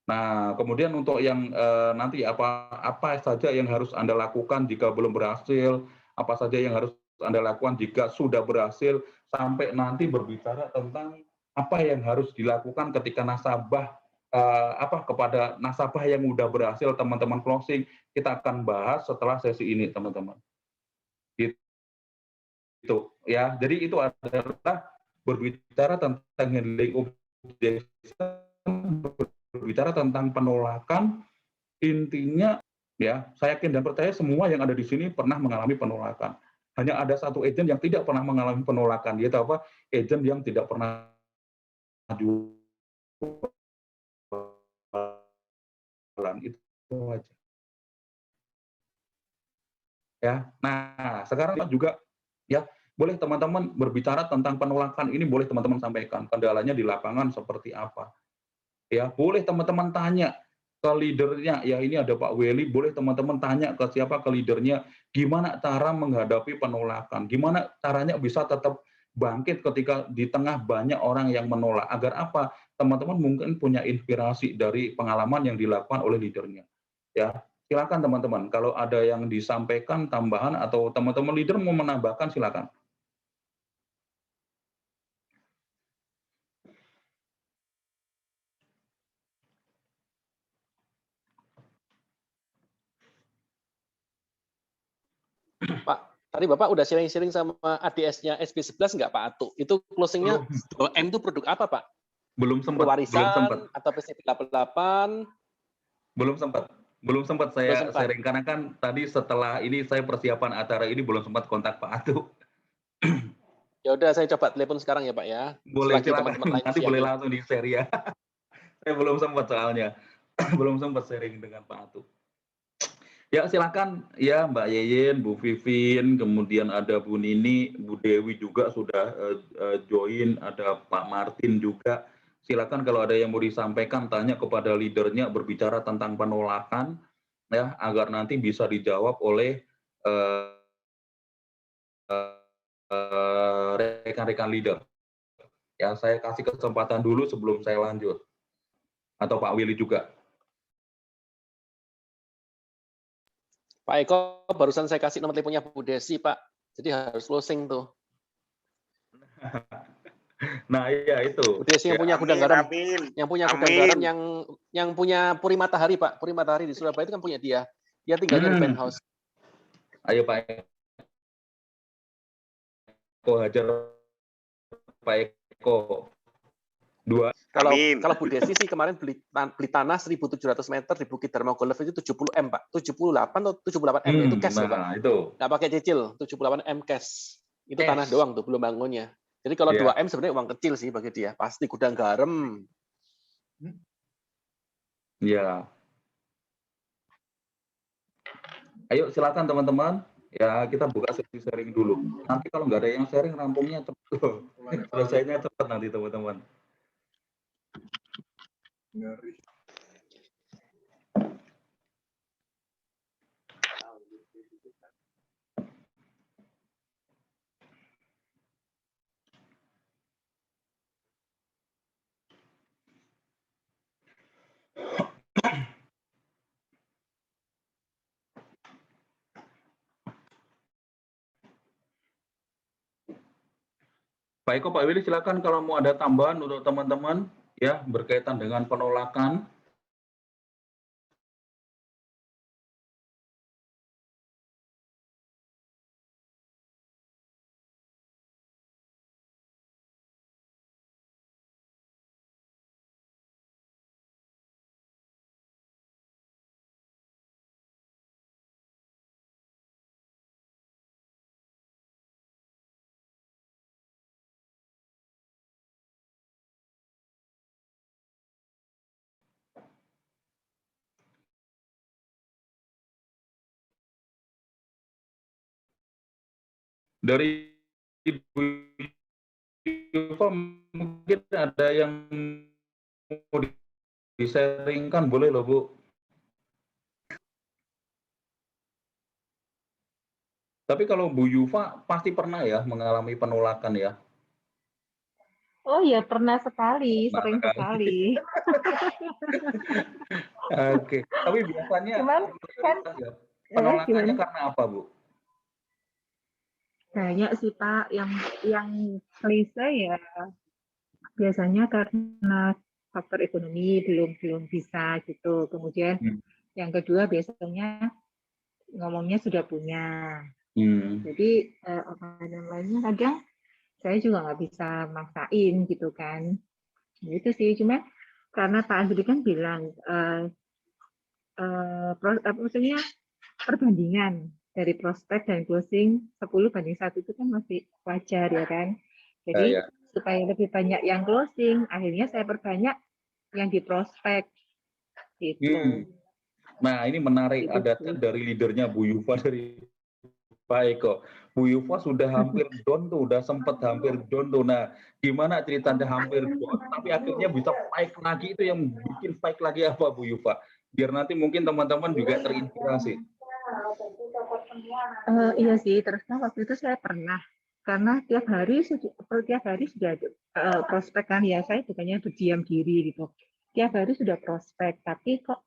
Speaker 1: Nah, kemudian untuk yang nanti apa saja yang harus Anda lakukan jika belum berhasil, apa saja yang harus Anda lakukan jika sudah berhasil, sampai nanti berbicara tentang apa yang harus dilakukan ketika nasabah kepada nasabah yang udah berhasil teman-teman closing, kita akan bahas setelah sesi ini, teman-teman. Gitu ya. Jadi itu adalah berbicara tentang handling objection, berbicara tentang penolakan. Intinya ya, saya yakin dan percaya semua yang ada di sini pernah mengalami penolakan. Hanya ada satu agent yang tidak pernah mengalami penolakan, yaitu apa? Agent yang tidak pernah jualan, itu aja. Ya. Nah, sekarang juga ya, boleh teman-teman berbicara tentang penolakan ini, boleh teman-teman sampaikan kendalanya di lapangan seperti apa. Ya, boleh teman-teman tanya ke leadernya, ya ini ada Pak Welly, boleh teman-teman tanya ke siapa, ke leadernya, gimana cara menghadapi penolakan, gimana caranya bisa tetap bangkit ketika di tengah banyak orang yang menolak, agar apa? Teman-teman mungkin punya inspirasi dari pengalaman yang dilakukan oleh leadernya. Ya, silakan teman-teman, kalau ada yang disampaikan tambahan atau teman-teman leader mau menambahkan, silakan.
Speaker 5: Pak, tadi Bapak udah sharing-sharing sama ADS-nya SB11 nggak Pak Atu? Itu closing-nya 2M itu produk apa Pak?
Speaker 1: Belum sempat.
Speaker 5: Warisan atau PCP88?
Speaker 1: Belum sempat saya sharing, karena kan tadi setelah ini saya persiapan acara ini belum sempat kontak Pak Atu.
Speaker 5: Ya udah, saya coba telepon sekarang ya Pak ya.
Speaker 1: Boleh,
Speaker 5: Selagi
Speaker 1: silakan.
Speaker 5: teman-teman lain
Speaker 1: Nanti boleh
Speaker 5: siapin.
Speaker 1: langsung di-share ya. Saya belum sempat soalnya. Belum sempat sharing dengan Pak Atu. Ya, silakan ya Mbak Yeyen, Bu Vivin, kemudian ada Bu Nini, Bu Dewi juga sudah join, ada Pak Martin juga. Silakan kalau ada yang mau disampaikan, tanya kepada leadernya, berbicara tentang penolakan, ya, agar nanti bisa dijawab oleh rekan-rekan leader. Ya, saya kasih kesempatan dulu sebelum saya lanjut. Atau Pak Willy juga.
Speaker 5: Pak Eko, barusan saya kasih nomor teleponnya Bu Desi, Pak. Jadi harus closing tuh.
Speaker 1: Nah, iya itu.
Speaker 5: Bu Desi yang punya gudang garam. Yang punya gudang garam, yang punya Puri Matahari, Pak. Puri Matahari di Surabaya itu kan punya dia. Dia tinggalnya di penthouse.
Speaker 1: Ayo Pak Eko, hajar Pak Eko.
Speaker 5: Kalau Bu Desi sih kemarin beli tanah 1.700 meter di Bukit Dharma Golf itu 70 M, Pak. 78 atau 78 M itu cash ya, Pak.
Speaker 1: Itu.
Speaker 5: Nggak pakai cicil, 78 M cash. Itu tanah doang tuh, belum bangunnya. Jadi kalau 2 M sebenarnya uang kecil sih bagi dia. Pasti gudang garam.
Speaker 1: Ya. Ayo silakan teman-teman. Ya, kita buka sesi sharing dulu. Nanti kalau nggak ada yang sharing, rampungnya cepat. Selesainya cepat nanti teman-teman. Pak Eko, Pak Willy, silakan kalau mau ada tambahan untuk teman-teman ya berkaitan dengan penolakan. Dari Ibu Yuva mungkin ada yang mau di-sharingkan, boleh loh Bu. Tapi kalau Bu Yuva pasti pernah ya mengalami penolakan ya?
Speaker 6: Oh ya, pernah sekali, sering sekali.
Speaker 1: Oke, tapi biasanya
Speaker 6: Cuman kan
Speaker 1: penolakannya karena apa, Bu?
Speaker 6: banyak sih Pak, yang klise ya biasanya karena faktor ekonomi belum bisa gitu. Kemudian yang kedua biasanya ngomongnya sudah punya. Jadi apa namanya kadang saya juga nggak bisa maksain gitu kan. Itu sih cuma karena Pak Andri kan bilang maksudnya perbandingan dari prospek dan closing 10:1 itu kan masih wajar ya kan. Jadi supaya lebih banyak yang closing, akhirnya saya perbanyak yang di prospek gitu.
Speaker 1: Nah, ini menarik
Speaker 6: Gitu
Speaker 1: ada
Speaker 6: sih.
Speaker 1: dari leadernya Bu Yufa dari Pak Eko. Bu Yufa sudah hampir down tuh, udah sempat hampir down tuh. Nah, gimana ceritanya hampir down, tapi akhirnya bisa fight lagi, itu yang bikin fight lagi apa Bu Yufa? Biar nanti mungkin teman-teman juga terinspirasi.
Speaker 6: Iya sih, terus waktu itu saya pernah karena tiap hari sudah ada prospek kan ya, saya bukannya berdiam diri gitu. Tiap hari sudah prospek, tapi kok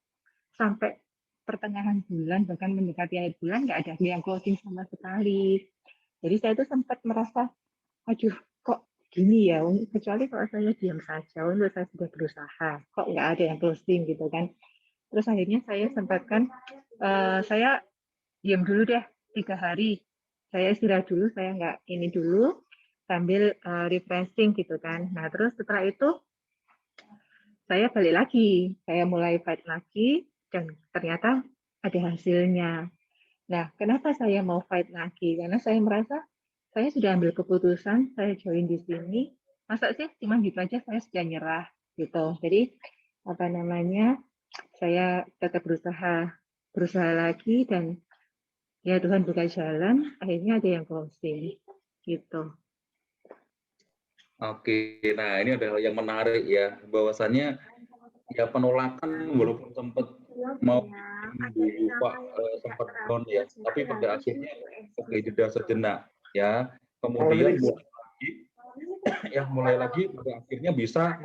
Speaker 6: sampai pertengahan bulan bahkan mendekati akhir bulan nggak ada yang closing sama sekali. Jadi saya itu sempat merasa, aduh kok gini ya, kecuali kalau saya diam saja, untuk saya sudah berusaha, kok nggak ada yang closing gitu kan. Terus akhirnya saya sempatkan, saya diam dulu deh 3 hari. Saya istirahat dulu, saya nggak ini dulu, sambil refreshing gitu kan. Nah terus setelah itu saya balik lagi, saya mulai fight lagi, dan ternyata ada hasilnya. Nah, kenapa saya mau fight lagi? Karena saya merasa saya sudah ambil keputusan, saya join di sini. Masa sih cuma gitu aja saya sudah nyerah gitu. Jadi apa namanya? Saya tetap berusaha lagi dan ya Tuhan buka jalan, akhirnya ada yang closing gitu.
Speaker 1: Oke, nah ini adalah yang menarik ya, bahwasannya ya penolakan walaupun sempat mau Bu Yufa sempat down ya, tapi pada akhirnya oke jeda sejenak ya, kemudian mulai lagi ya mulai lagi pada akhirnya bisa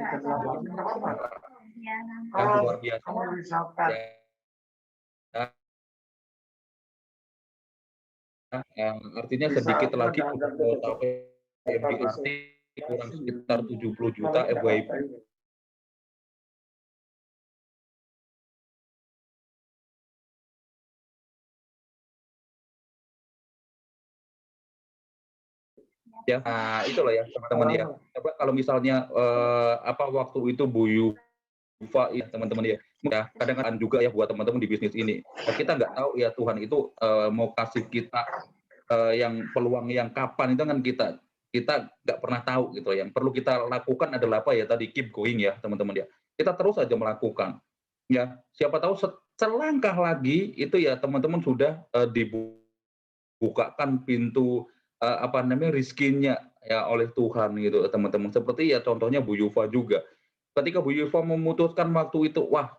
Speaker 1: luar biasa ya, artinya sedikit lagi sampai MDRT kurang sekitar 70 juta FYP. Ya, nah, itulah ya teman-teman ya. Coba kalau misalnya waktu itu Bu Yufa ya teman-teman ya, kadang-kadang juga ya buat teman-teman di bisnis ini. Kita nggak tahu ya Tuhan itu mau kasih kita yang peluang yang kapan itu kan kita nggak pernah tahu gitu. Yang perlu kita lakukan adalah apa ya tadi, keep going ya teman-teman ya. Kita terus saja melakukan. Ya, siapa tahu selangkah lagi itu ya teman-teman sudah dibukakan pintu rizkinya ya oleh Tuhan gitu teman-teman. Seperti ya contohnya Bu Yufa juga. Ketika Bu Yufa memutuskan waktu itu, wah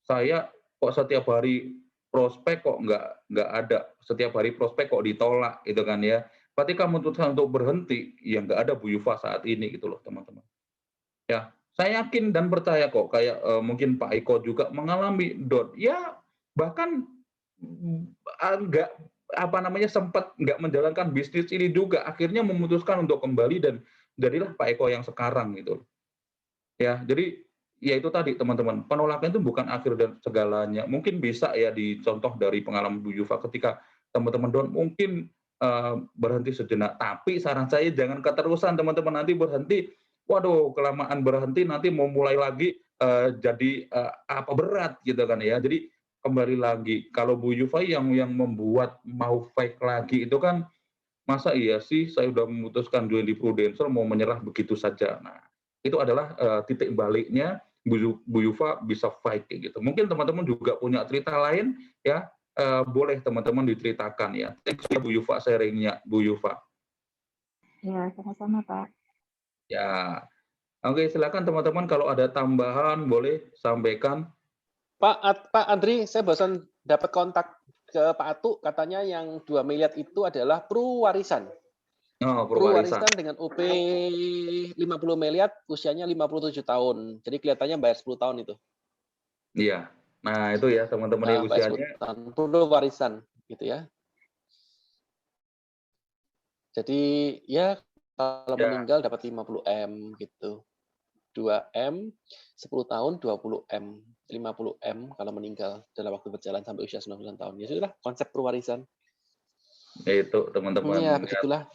Speaker 1: saya kok setiap hari prospek kok nggak ada, setiap hari prospek kok ditolak gitu kan ya. Ketika memutuskan untuk berhenti, ya nggak ada Bu Yufa saat ini gitu loh teman-teman. Ya, saya yakin dan percaya kok kayak mungkin Pak Eko juga mengalami down. Ya bahkan nggak sempat nggak menjalankan bisnis ini juga, akhirnya memutuskan untuk kembali dan jadilah Pak Eko yang sekarang gitu. Ya, jadi ya itu tadi teman-teman, penolakan itu bukan akhir dan segalanya. Mungkin bisa ya dicontoh dari pengalaman Bu Yufa ketika teman-teman down mungkin berhenti sejenak. Tapi saran saya jangan keterusan teman-teman, nanti berhenti, waduh kelamaan berhenti nanti mau mulai lagi jadi berat gitu kan ya. Jadi kembali lagi, kalau Bu Yufa yang membuat mau fake lagi itu kan, masa iya sih saya sudah memutuskan join di Prudential mau menyerah begitu saja. Nah, itu adalah titik baliknya Bu Yufa bisa fight kayak gitu. Mungkin teman-teman juga punya cerita lain ya, boleh teman-teman diceritakan ya. Thanks ya Bu Yufa sharingnya, Bu Yufa.
Speaker 6: Ya, sama-sama Pak.
Speaker 1: Ya, oke silakan teman-teman kalau ada tambahan boleh sampaikan.
Speaker 5: Pak Andri, saya barusan dapat kontak ke Pak Atu, katanya yang 2 miliar itu adalah Pruwarisan.
Speaker 1: Oh,
Speaker 5: Pruwarisan dengan UP 50 miliar, usianya 57 tahun. Jadi kelihatannya bayar 10 tahun itu.
Speaker 1: Iya. Nah, itu ya teman-teman ya usianya.
Speaker 5: Pruwarisan gitu ya. Jadi ya kalau meninggal dapat 50 M gitu. 2M, 10 tahun 20M, 50M kalau meninggal dalam waktu berjalan sampai usia 99 tahun. Ya sudah, konsep perwarisan.
Speaker 1: Itu teman-teman.
Speaker 5: Iya, begitulah.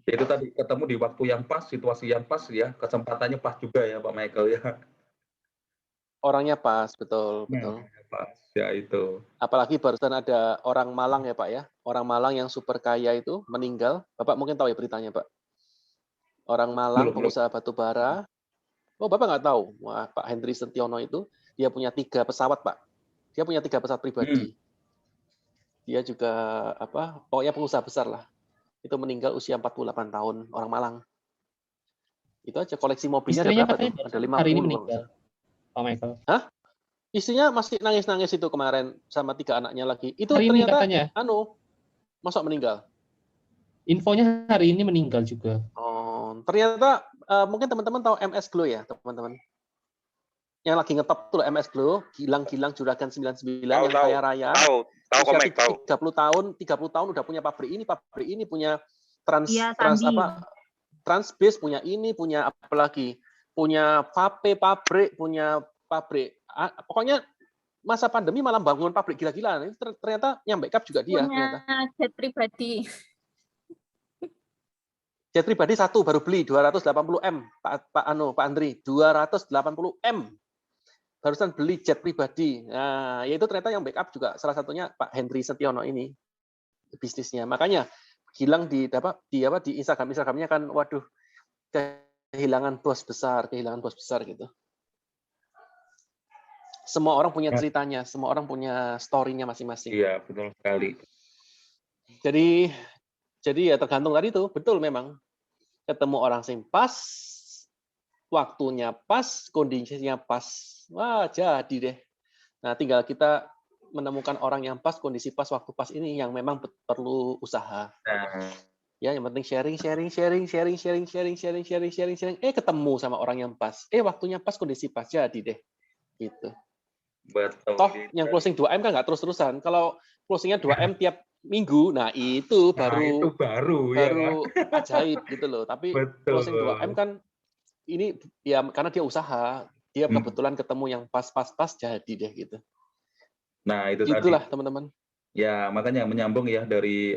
Speaker 1: Itu tadi ketemu di waktu yang pas, situasi yang pas ya, kesempatannya pas juga ya Pak Michael ya.
Speaker 5: Orangnya pas, betul, betul.
Speaker 1: Pas ya itu.
Speaker 5: Apalagi barusan ada orang Malang ya Pak ya. Orang Malang yang super kaya itu meninggal. Bapak mungkin tahu ya beritanya Pak. Orang Malang,
Speaker 1: Belum.
Speaker 5: pengusaha batu bara. Oh Bapak nggak tahu. Wah, Pak Hendry Setiono itu, dia punya 3 pesawat Pak. Dia punya 3 pesawat pribadi. Dia juga pokoknya pengusaha besar lah. Itu meninggal usia 48 tahun, orang Malang. Itu aja koleksi mobilnya
Speaker 4: Istrinya
Speaker 5: ada berapa tuh?
Speaker 4: katanya
Speaker 5: Ada 50.
Speaker 4: hari ini meninggal, Pak Michael.
Speaker 5: Hah? Istrinya masih nangis-nangis itu kemarin sama 3 anaknya lagi. Itu
Speaker 4: Hari ini
Speaker 5: ternyata
Speaker 4: katanya.
Speaker 5: masuk meninggal.
Speaker 4: Infonya hari ini meninggal juga.
Speaker 5: Oh, ternyata mungkin teman-teman tahu MS Glow ya, teman-teman. Yang lagi ngetop tuh MS Glow, Gilang Juragan 99 yang kaya raya.
Speaker 2: Tahu Komeng, tahu.
Speaker 5: 30 tahun udah punya pabrik ini punya Transbase, punya ini, punya apa lagi? Punya vape pabrik, punya pabrik. Pokoknya masa pandemi malah bangun pabrik gila-gilaan. Ternyata yang backup juga dia.
Speaker 7: Punya jet pribadi.
Speaker 5: Jet pribadi 1 baru beli 280M, Pak Andri, 280M. Barusan beli jet pribadi. Nah, yaitu ternyata yang backup juga salah satunya Pak Hendry Setiono ini bisnisnya. Makanya Gilang di Instagram-nya kan waduh kehilangan bos besar gitu. Semua orang punya ceritanya, semua orang punya story-nya masing-masing.
Speaker 1: Iya, betul sekali.
Speaker 5: Jadi ya tergantung tadi itu, betul memang. Ketemu orang sing pas, waktunya pas, kondisinya pas. Wah, jadi deh. Nah, tinggal kita menemukan orang yang pas, kondisi pas, waktu pas ini yang memang perlu usaha. Ya, yang penting sharing. Ketemu sama orang yang pas. Waktunya pas, kondisi pas, jadi deh. Gitu.
Speaker 1: Betul.
Speaker 5: Toh yang closing 2M kan nggak terus-terusan. Kalau closingnya 2M tiap minggu, nah itu baru
Speaker 1: ya,
Speaker 5: ajaib gitu loh. Tapi closing 2M kan ini ya karena dia usaha, dia kebetulan ketemu yang pas jadi deh gitu.
Speaker 1: Nah, itu
Speaker 5: itulah
Speaker 1: tadi.
Speaker 5: Teman-teman.
Speaker 1: Ya, makanya menyambung ya dari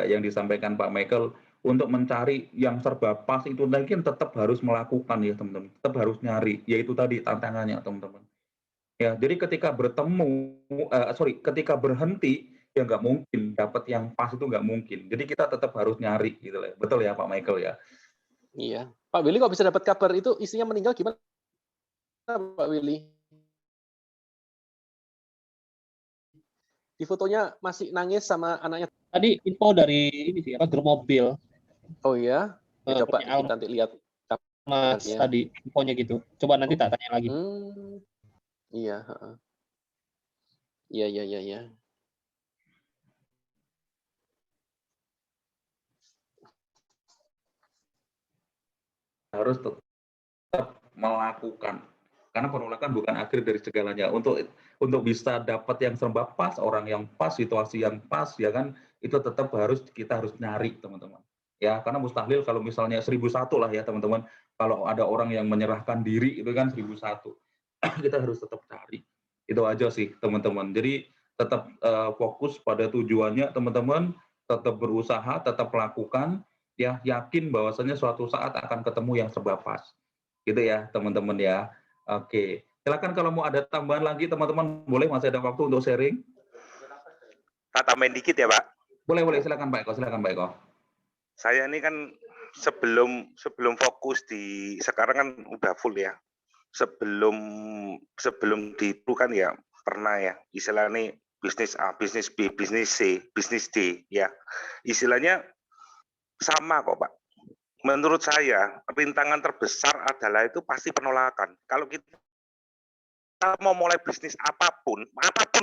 Speaker 1: yang disampaikan Pak Michael, untuk mencari yang serba pas itu mungkin tetap harus melakukan ya teman-teman, tetap harus nyari, yaitu tadi tantangannya teman-teman. Ya, jadi ketika ketika berhenti ya nggak mungkin dapat yang pas, itu nggak mungkin. Jadi kita tetap harus nyari gitu lah. Betul ya Pak Michael ya.
Speaker 5: Iya. Pak Willy kok bisa dapat kabar itu istrinya meninggal gimana Pak Willy? Di fotonya masih nangis sama anaknya.
Speaker 4: Tadi info dari ini sih, grup mobil.
Speaker 5: Oh iya? Ya, coba nanti lihat.
Speaker 4: Mas ya. Tadi infonya gitu. Coba nanti tak tanya lagi.
Speaker 5: Iya. Iya.
Speaker 1: Harus tetap melakukan. Karena penolakan bukan akhir dari segalanya. Untuk bisa dapat yang serba pas, orang yang pas, situasi yang pas, ya kan, itu tetap kita harus nyari, teman-teman. Ya, karena mustahil kalau misalnya 1001 lah ya, teman-teman. Kalau ada orang yang menyerahkan diri, itu kan 1001. Kita harus tetap cari. Itu aja sih, teman-teman. Jadi, tetap fokus pada tujuannya, teman-teman. Tetap berusaha, tetap melakukan, ya, yakin bahwasanya suatu saat akan ketemu yang serba pas. Gitu ya, teman-teman ya. Oke, silakan kalau mau ada tambahan lagi teman-teman, boleh, masih ada waktu untuk sharing.
Speaker 2: Tak tambahin dikit ya Pak.
Speaker 1: Boleh, silakan Pak Eko.
Speaker 2: Saya ini kan sebelum fokus di sekarang kan udah full ya. Sebelum di itu kan ya pernah ya istilahnya bisnis A, bisnis B, bisnis C, bisnis D ya. Istilahnya sama kok Pak. Menurut saya, rintangan terbesar adalah itu pasti penolakan. Kalau kita mau mulai bisnis apapun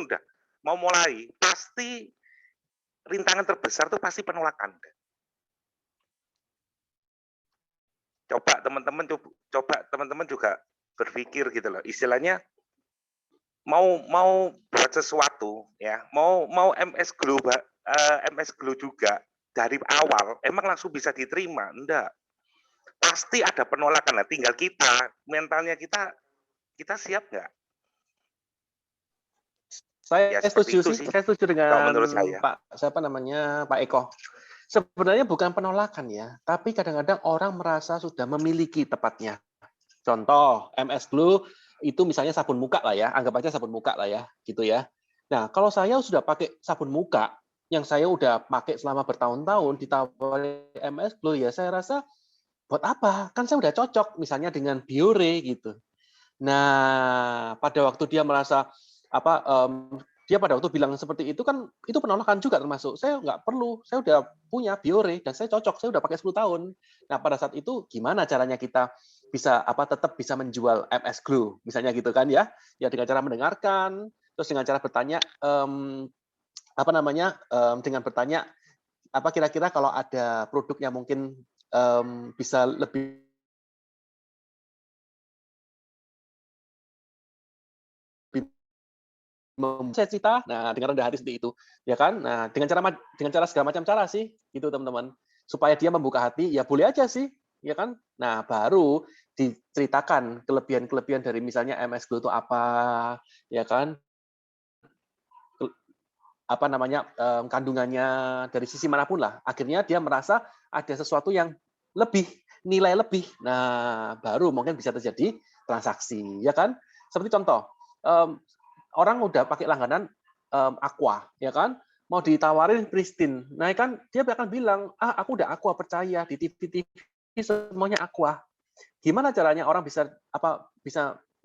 Speaker 2: dah, mau mulai, pasti rintangan terbesar itu pasti penolakan. Coba teman-teman juga berpikir gitu loh. Istilahnya mau buat sesuatu ya, mau MS Glow juga dari awal emang langsung bisa diterima? Enggak. pasti ada penolakan. Nah, tinggal kita, mentalnya kita siap nggak?
Speaker 5: Saya
Speaker 2: Ya seperti
Speaker 5: setuju
Speaker 2: itu
Speaker 5: sih,
Speaker 2: sih,
Speaker 5: saya setuju
Speaker 2: kalau
Speaker 5: dengan
Speaker 2: menurut saya.
Speaker 5: Pak Eko. Sebenarnya bukan penolakan ya, tapi kadang-kadang orang merasa sudah memiliki tepatnya. Contoh, MS Glow itu misalnya sabun muka lah ya, anggap aja sabun muka lah ya, gitu ya. Nah, kalau saya sudah pakai sabun muka, yang saya udah pakai selama bertahun-tahun, ditawari MS Glow, ya saya rasa, buat apa? Kan saya udah cocok, misalnya dengan Biore gitu. Nah, pada waktu dia merasa, dia pada waktu bilang seperti itu kan, itu penolakan juga termasuk. Saya nggak perlu, saya udah punya Biore, dan saya cocok, saya udah pakai 10 tahun. Nah, pada saat itu, gimana caranya kita bisa tetap bisa menjual MS Glow, misalnya gitu kan ya? Ya dengan cara mendengarkan, terus dengan cara bertanya, dengan bertanya, apa kira-kira kalau ada produk yang mungkin bisa lebih saya cerita, nah dengan rendah hati seperti itu, ya kan? Nah dengan cara segala macam cara sih, gitu teman-teman, supaya dia membuka hati, ya boleh aja sih, ya kan? Nah baru diceritakan kelebihan-kelebihan dari misalnya MS Glow itu apa, ya kan? Kandungannya dari sisi manapun lah, akhirnya dia merasa ada sesuatu yang lebih, nilai lebih. Nah baru mungkin bisa terjadi transaksi, ya kan? Seperti contoh. Orang udah pakai langganan Aqua, ya kan? Mau ditawarin Pristine. Nah, kan dia akan bilang, aku udah Aqua, percaya di TV semuanya Aqua. Gimana caranya orang bisa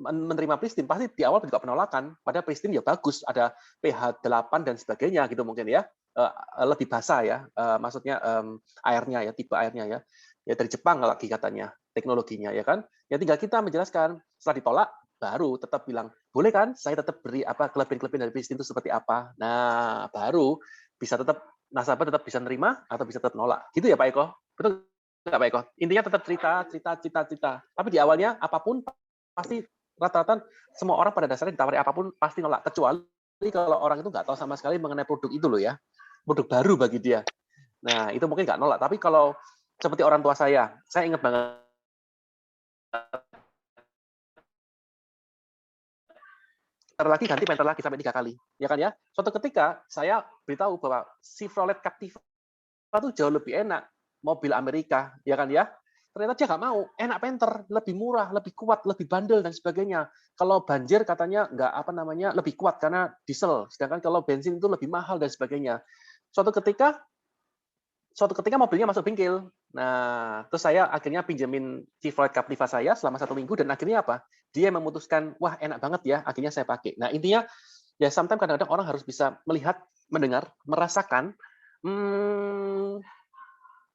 Speaker 5: menerima Pristine? Pasti di awal juga penolakan. Padahal Pristine ya bagus, ada pH 8 dan sebagainya gitu mungkin ya. Lebih basah ya, maksudnya airnya ya, tipe airnya ya. Ya dari Jepang lagi katanya teknologinya ya kan. Ya tinggal kita menjelaskan. Setelah ditolak, baru tetap bilang, boleh kan saya tetap beri kelebihan-kelebihan dari Pristine itu seperti apa. Nah, baru bisa tetap nasabah tetap bisa nerima atau bisa tetap nolak. Gitu ya Pak Eko? Betul nggak Pak Eko? Intinya tetap cerita. Tapi di awalnya apapun pasti rata-rata semua orang pada dasarnya ditawari apapun pasti nolak. Kecuali kalau orang itu nggak tahu sama sekali mengenai produk itu loh ya. Produk baru bagi dia. Nah, itu mungkin nggak nolak. Tapi kalau seperti orang tua saya ingat banget lagi ganti pentel lagi sampai 3 kali, ya kan ya. Suatu ketika saya beritahu bahwa Chevrolet Captiva itu jauh lebih enak, mobil Amerika, ya kan ya. Ternyata dia nggak mau, enak penter, lebih murah, lebih kuat, lebih bandel dan sebagainya. Kalau banjir katanya nggak lebih kuat karena diesel, sedangkan kalau bensin itu lebih mahal dan sebagainya. Suatu ketika mobilnya masuk bengkel. Nah, terus saya akhirnya pinjemin Chevrolet Captiva saya selama 1 minggu dan akhirnya apa? Dia memutuskan, wah enak banget ya, akhirnya saya pakai. Nah, intinya ya sometimes kadang-kadang orang harus bisa melihat, mendengar, merasakan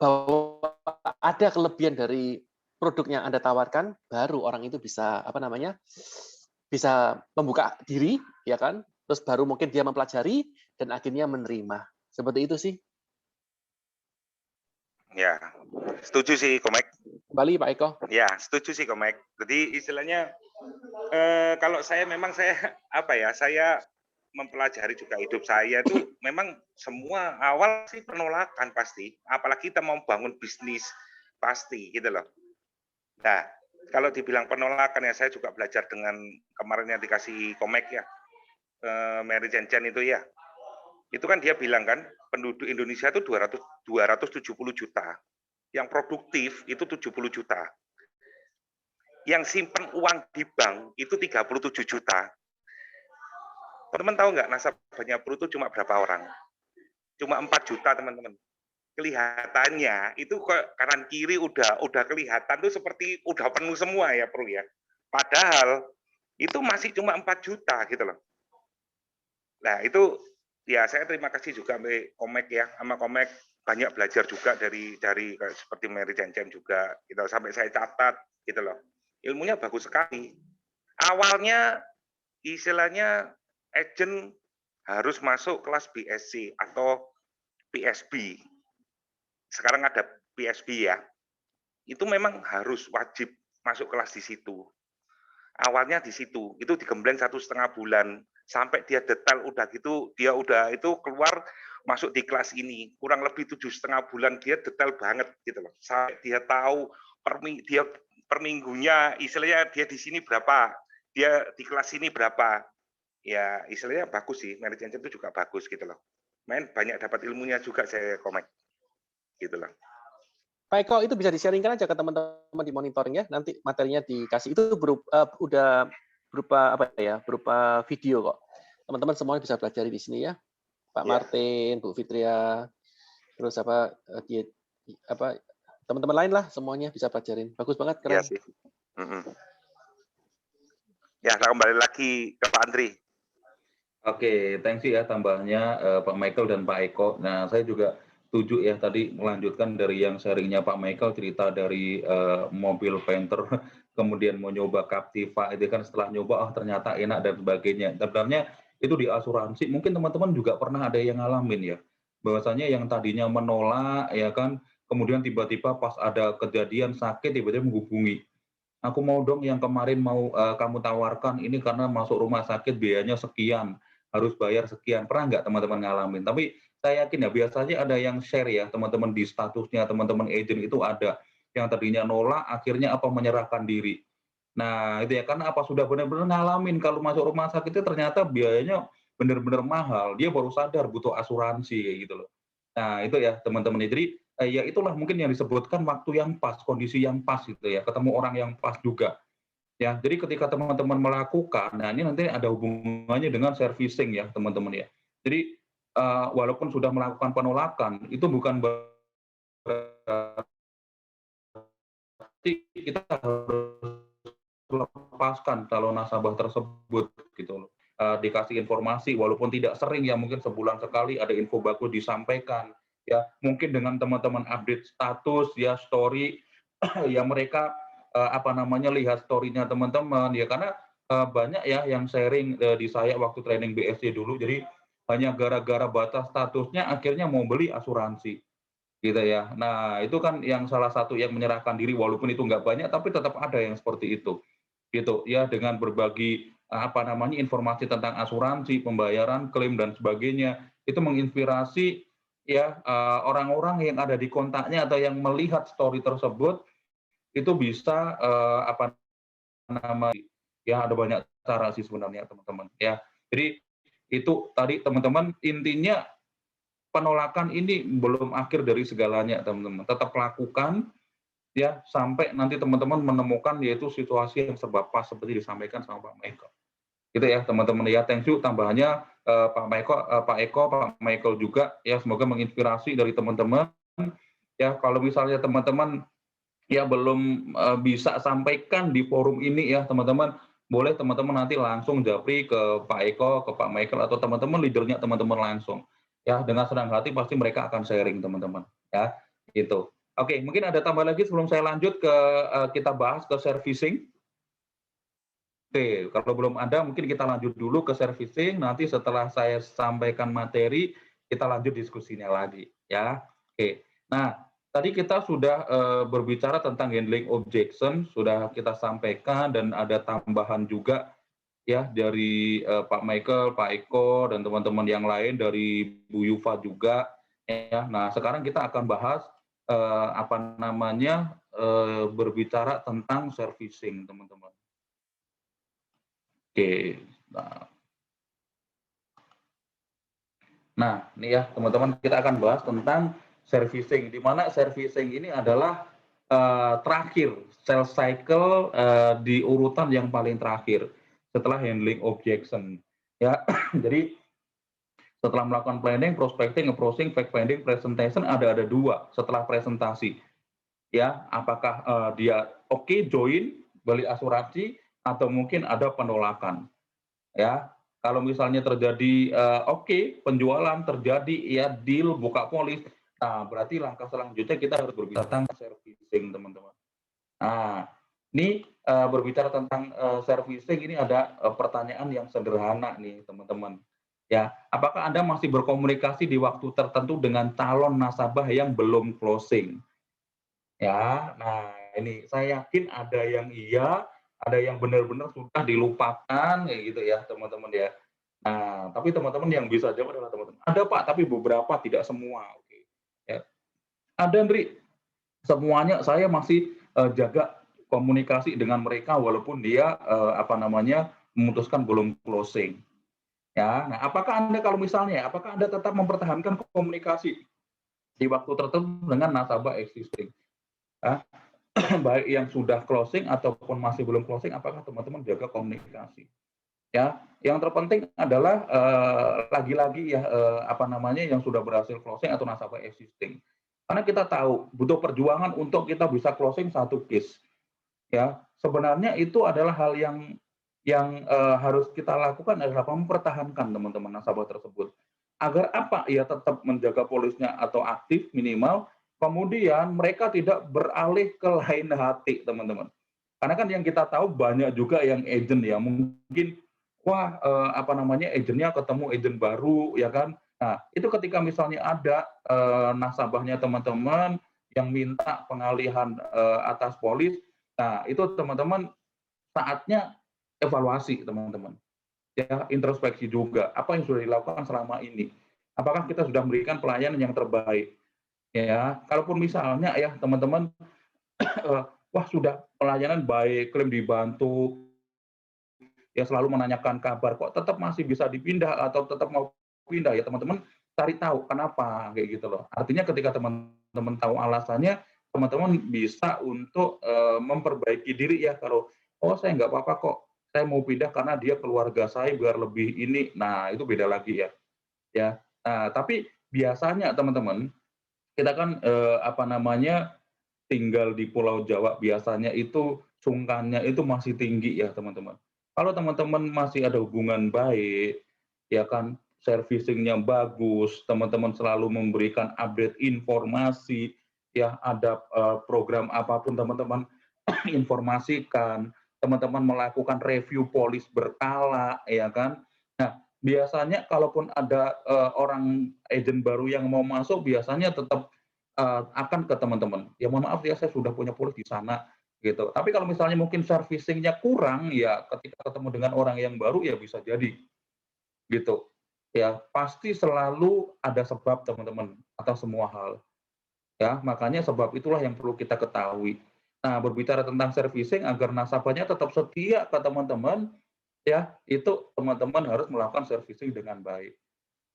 Speaker 5: bahwa ada kelebihan dari produk yang Anda tawarkan, baru orang itu bisa bisa membuka diri, ya kan? Terus baru mungkin dia mempelajari dan akhirnya menerima. Seperti itu sih.
Speaker 2: Ya, setuju sih Komek.
Speaker 5: Kembali Pak Eko.
Speaker 2: Ya, setuju sih Komek. Jadi istilahnya kalau saya saya mempelajari juga hidup saya itu memang semua awal sih penolakan pasti. Apalagi kita mau bangun bisnis pasti gitu loh. Nah, kalau dibilang penolakan ya saya juga belajar dengan kemarin yang dikasih Komek ya, Mary Chen itu ya. Itu kan dia bilang kan penduduk Indonesia itu 270 juta. Yang produktif itu 70 juta. Yang simpan uang di bank itu 37 juta. Teman-teman tahu nggak nasabahnya Pru itu cuma berapa orang? Cuma 4 juta teman-teman. Kelihatannya itu ke kanan kiri udah kelihatan tuh seperti udah penuh semua ya Pru ya. Padahal itu masih cuma 4 juta gitu loh. Nah itu ya saya terima kasih juga sama Komek ya, sama Komek banyak belajar juga dari seperti Mary Chen juga gitu sampai saya catat gitu loh. Ilmunya bagus sekali. Awalnya istilahnya agent harus masuk kelas BSc atau PSB. Sekarang ada PSB ya. Itu memang harus wajib masuk kelas di situ. Awalnya di situ, itu digembleng 1,5 bulan sampai dia detail udah gitu, dia udah itu keluar masuk di kelas ini kurang lebih 7,5 bulan dia detail banget gitu loh. Sampai dia tahu dia per minggunya, istilahnya dia di sini berapa, dia di kelas ini berapa. Ya, istilahnya bagus sih, merit engine itu juga bagus gitu loh. Banyak dapat ilmunya juga saya komen. Gitu loh.
Speaker 5: Pak Eko, itu bisa di-sharingkan aja ke teman-teman di monitoring ya. Nanti materinya dikasih. Itu udah berupa apa ya? Berupa video kok. Teman-teman semuanya bisa belajar di sini ya. Pak Martin, Bu Fitria, terus teman-teman lain lah semuanya bisa pelajarin. Bagus banget, keren.
Speaker 2: Iya sih. Ya, saya kembali lagi ke Pak Andri.
Speaker 1: Oke, thanks ya tambahnya Pak Michael dan Pak Eko. Nah, saya juga setuju ya tadi melanjutkan dari yang sharingnya Pak Michael, cerita dari mobil Panther, kemudian mau nyoba Captiva, itu kan setelah nyoba ternyata enak dan sebagainya. Sebenarnya itu di asuransi mungkin teman-teman juga pernah ada yang ngalamin ya, bahwasanya yang tadinya menolak ya kan, kemudian tiba-tiba pas ada kejadian sakit tiba-tiba menghubungi, aku mau dong yang kemarin mau kamu tawarkan ini karena masuk rumah sakit biayanya sekian, harus bayar sekian. Pernah nggak teman-teman ngalamin? Tapi saya yakin ya biasanya ada yang share ya teman-teman di statusnya, teman-teman agent itu ada yang tadinya nolak akhirnya menyerahkan diri. Nah itu ya karena sudah benar-benar ngalamin kalau masuk rumah sakit itu ternyata biayanya benar-benar mahal, dia baru sadar butuh asuransi kayak gitu loh. Nah itu ya teman-teman, jadi ya itulah mungkin yang disebutkan waktu yang pas, kondisi yang pas gitu ya, ketemu orang yang pas juga. Ya, jadi ketika teman-teman melakukan, nah ini nanti ada hubungannya dengan servicing ya teman-teman ya. Jadi walaupun sudah melakukan penolakan, itu bukan berarti kita harus lepaskan calon nasabah tersebut gitu loh. Dikasih informasi walaupun tidak sering ya, mungkin sebulan sekali ada info bagus disampaikan ya, mungkin dengan teman-teman update status ya, story ya mereka lihat story-nya teman-teman ya, karena banyak ya yang sharing di saya waktu training BSC dulu, jadi hanya gara-gara batas statusnya akhirnya mau beli asuransi gitu ya. Nah itu kan yang salah satu yang menyerahkan diri, walaupun itu nggak banyak tapi tetap ada yang seperti itu gitu ya, dengan berbagi informasi tentang asuransi, pembayaran, klaim dan sebagainya, itu menginspirasi ya orang-orang yang ada di kontaknya atau yang melihat story tersebut itu bisa ya ada banyak cara sih sebenarnya teman-teman ya. Jadi itu tadi teman-teman, intinya penolakan ini belum akhir dari segalanya teman-teman, tetap lakukan ya sampai nanti teman-teman menemukan yaitu situasi yang serba pas seperti disampaikan sama Pak Michael. Gitu ya teman-teman ya, thank you tambahannya Pak Eko, Pak Michael juga ya, semoga menginspirasi dari teman-teman ya. Kalau misalnya teman-teman ya belum bisa sampaikan di forum ini ya teman-teman, boleh teman-teman nanti langsung japri ke Pak Eko, ke Pak Michael atau teman-teman leadernya teman-teman langsung ya, dengan senang hati pasti mereka akan sharing teman-teman ya gitu. Oke, mungkin ada tambah lagi sebelum saya lanjut ke kita bahas ke servicing. Oke, kalau belum ada mungkin kita lanjut dulu ke servicing, nanti setelah saya sampaikan materi kita lanjut diskusinya lagi ya. Oke. Nah, tadi kita sudah berbicara tentang handling objection, sudah kita sampaikan, dan ada tambahan juga ya dari Pak Michael, Pak Eko dan teman-teman yang lain, dari Bu Yufa juga ya. Nah, sekarang kita akan bahas berbicara tentang servicing teman-teman. Oke. Nah, ini ya teman-teman, kita akan bahas tentang servicing, di mana servicing ini adalah terakhir sales cycle, di urutan yang paling terakhir setelah handling objection ya. Jadi setelah melakukan planning, prospecting, approaching, fact finding, presentation, ada dua setelah presentasi ya. Apakah dia oke join beli asuransi atau mungkin ada penolakan ya. Kalau misalnya terjadi oke, penjualan terjadi ya, deal, buka polis, nah berarti langkah selanjutnya kita harus berbicara tentang servicing teman-teman. Nah ini berbicara tentang servicing, ini ada pertanyaan yang sederhana nih teman-teman ya. Apakah Anda masih berkomunikasi di waktu tertentu dengan calon nasabah yang belum closing ya? Nah ini saya yakin ada yang iya, ada yang benar-benar sudah dilupakan kayak gitu ya teman-teman ya. Nah, tapi teman-teman yang bisa jawab adalah teman-teman, ada Pak, tapi beberapa, tidak semua. Oke. Ya. Ada Andri, semuanya saya masih jaga komunikasi dengan mereka walaupun dia memutuskan belum closing. Ya, nah apakah Anda tetap mempertahankan komunikasi di waktu tertentu dengan nasabah existing? Ya, baik yang sudah closing ataupun masih belum closing, apakah teman-teman jaga komunikasi? Ya, yang terpenting adalah lagi-lagi ya yang sudah berhasil closing atau nasabah existing. Karena kita tahu butuh perjuangan untuk kita bisa closing satu case. Ya, sebenarnya itu adalah hal yang harus kita lakukan adalah mempertahankan teman-teman nasabah tersebut. Agar apa? Ya tetap menjaga polisnya atau aktif minimal, kemudian mereka tidak beralih ke lain hati, teman-teman. Karena kan yang kita tahu banyak juga yang agent ya, mungkin agennya ketemu agent baru ya kan. Nah, itu ketika misalnya ada nasabahnya teman-teman yang minta pengalihan atas polis, nah itu teman-teman saatnya evaluasi teman-teman. Ya, introspeksi juga apa yang sudah dilakukan selama ini. Apakah kita sudah memberikan pelayanan yang terbaik? Ya, kalaupun misalnya ya teman-teman wah sudah pelayanan baik, klaim dibantu, ya selalu menanyakan kabar, kok tetap masih bisa dipindah atau tetap mau pindah, ya teman-teman cari tahu kenapa kayak gitu loh. Artinya ketika teman-teman tahu alasannya, teman-teman bisa untuk memperbaiki diri ya. Kalau saya nggak apa-apa kok, saya mau pindah karena dia keluarga saya biar lebih ini. Nah itu beda lagi ya. Nah, tapi biasanya teman-teman kita kan tinggal di Pulau Jawa, biasanya itu sungkannya itu masih tinggi ya teman-teman. Kalau teman-teman masih ada hubungan baik, ya kan, servicingnya bagus, teman-teman selalu memberikan update informasi, ya ada program apapun teman-teman informasikan, teman-teman melakukan review polis berkala, ya kan. Nah, biasanya kalaupun ada orang agent baru yang mau masuk, biasanya tetap akan ke teman-teman. Ya mohon maaf ya saya sudah punya polis di sana gitu. Tapi kalau misalnya mungkin servicingnya kurang, ya ketika ketemu dengan orang yang baru ya bisa jadi gitu. Ya pasti selalu ada sebab teman-teman atas semua hal. Ya makanya sebab itulah yang perlu kita ketahui. Nah berbicara tentang servicing agar nasabahnya tetap setia ke teman-teman, ya itu teman-teman harus melakukan servicing dengan baik.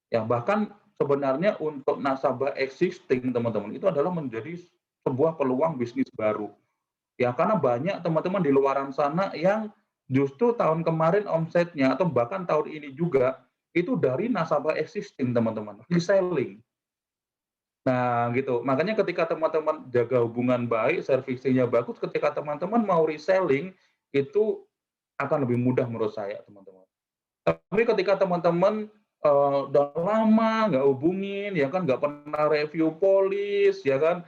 Speaker 1: Ya bahkan sebenarnya untuk nasabah existing teman-teman itu adalah menjadi sebuah peluang bisnis baru. Ya karena banyak teman-teman di luaran sana yang justru tahun kemarin omsetnya atau bahkan tahun ini juga itu dari nasabah existing teman-teman, reselling. Nah gitu, makanya ketika teman-teman jaga hubungan baik, servicingnya bagus, ketika teman-teman mau reselling itu akan lebih mudah menurut saya teman-teman. Tapi ketika teman-teman udah lama nggak hubungin, ya kan nggak pernah review polis, ya kan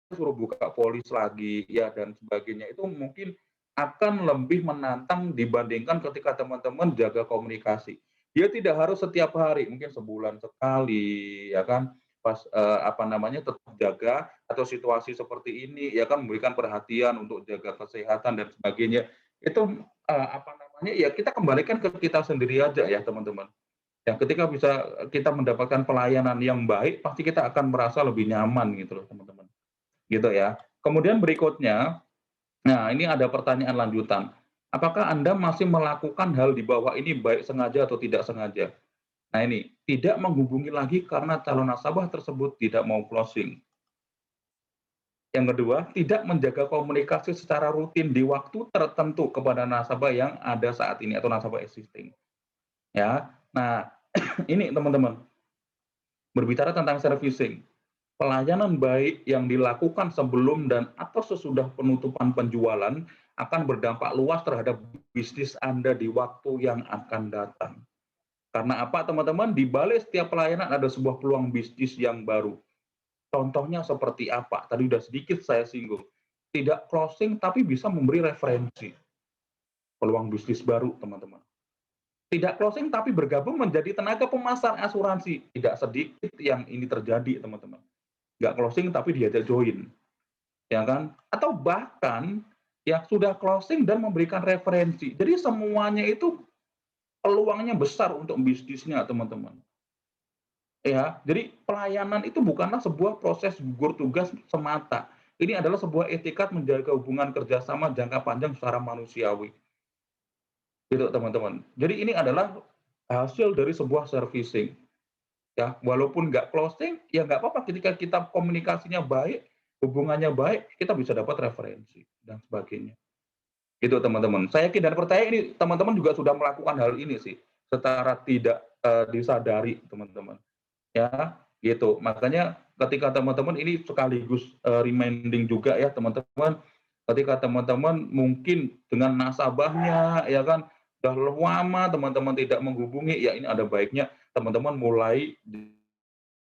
Speaker 1: suruh buka polis lagi, ya dan sebagainya, itu mungkin akan lebih menantang dibandingkan ketika teman-teman jaga komunikasi. Dia tidak harus setiap hari, mungkin sebulan sekali, ya kan pas tetap jaga atau situasi seperti ini, ya kan memberikan perhatian untuk jaga kesehatan dan sebagainya. Itu ya kita kembalikan ke kita sendiri aja ya teman-teman. Ya ketika bisa kita mendapatkan pelayanan yang baik, pasti kita akan merasa lebih nyaman gitu loh teman-teman. Gitu ya. Kemudian berikutnya, nah ini ada pertanyaan lanjutan. Apakah Anda masih melakukan hal di bawah ini baik sengaja atau tidak sengaja? Nah ini, tidak menghubungi lagi karena calon nasabah tersebut tidak mau closing. Yang kedua, tidak menjaga komunikasi secara rutin di waktu tertentu kepada nasabah yang ada saat ini atau nasabah existing. Ya, nah ini teman-teman berbicara tentang servicing, pelayanan baik yang dilakukan sebelum dan atau sesudah penutupan penjualan akan berdampak luas terhadap bisnis Anda di waktu yang akan datang. Karena apa teman-teman? Di balik setiap pelayanan ada sebuah peluang bisnis yang baru. Contohnya seperti apa? Tadi sudah sedikit saya singgung. Tidak closing tapi bisa memberi referensi. Peluang bisnis baru, teman-teman. Tidak closing tapi bergabung menjadi tenaga pemasar asuransi. Tidak sedikit yang ini terjadi, teman-teman. Nggak closing tapi diajak join. Ya kan? Atau bahkan yang sudah closing dan memberikan referensi. Jadi semuanya itu peluangnya besar untuk bisnisnya, teman-teman. Ya, jadi pelayanan itu bukanlah sebuah proses gugur tugas semata. Ini adalah sebuah etikat menjaga hubungan kerjasama jangka panjang secara manusiawi. Gitu teman-teman. Jadi ini adalah hasil dari sebuah servicing. Ya, walaupun nggak closing, ya nggak apa-apa ketika kita komunikasinya baik, hubungannya baik, kita bisa dapat referensi dan sebagainya. Itu teman-teman. Saya yakin dan percaya ini teman-teman juga sudah melakukan hal ini sih secara tidak disadari teman-teman. Ya, gitu. Makanya ketika teman-teman ini sekaligus reminding juga ya teman-teman, ketika teman-teman mungkin dengan nasabahnya ya kan udah lama teman-teman tidak menghubungi, ya ini ada baiknya teman-teman mulai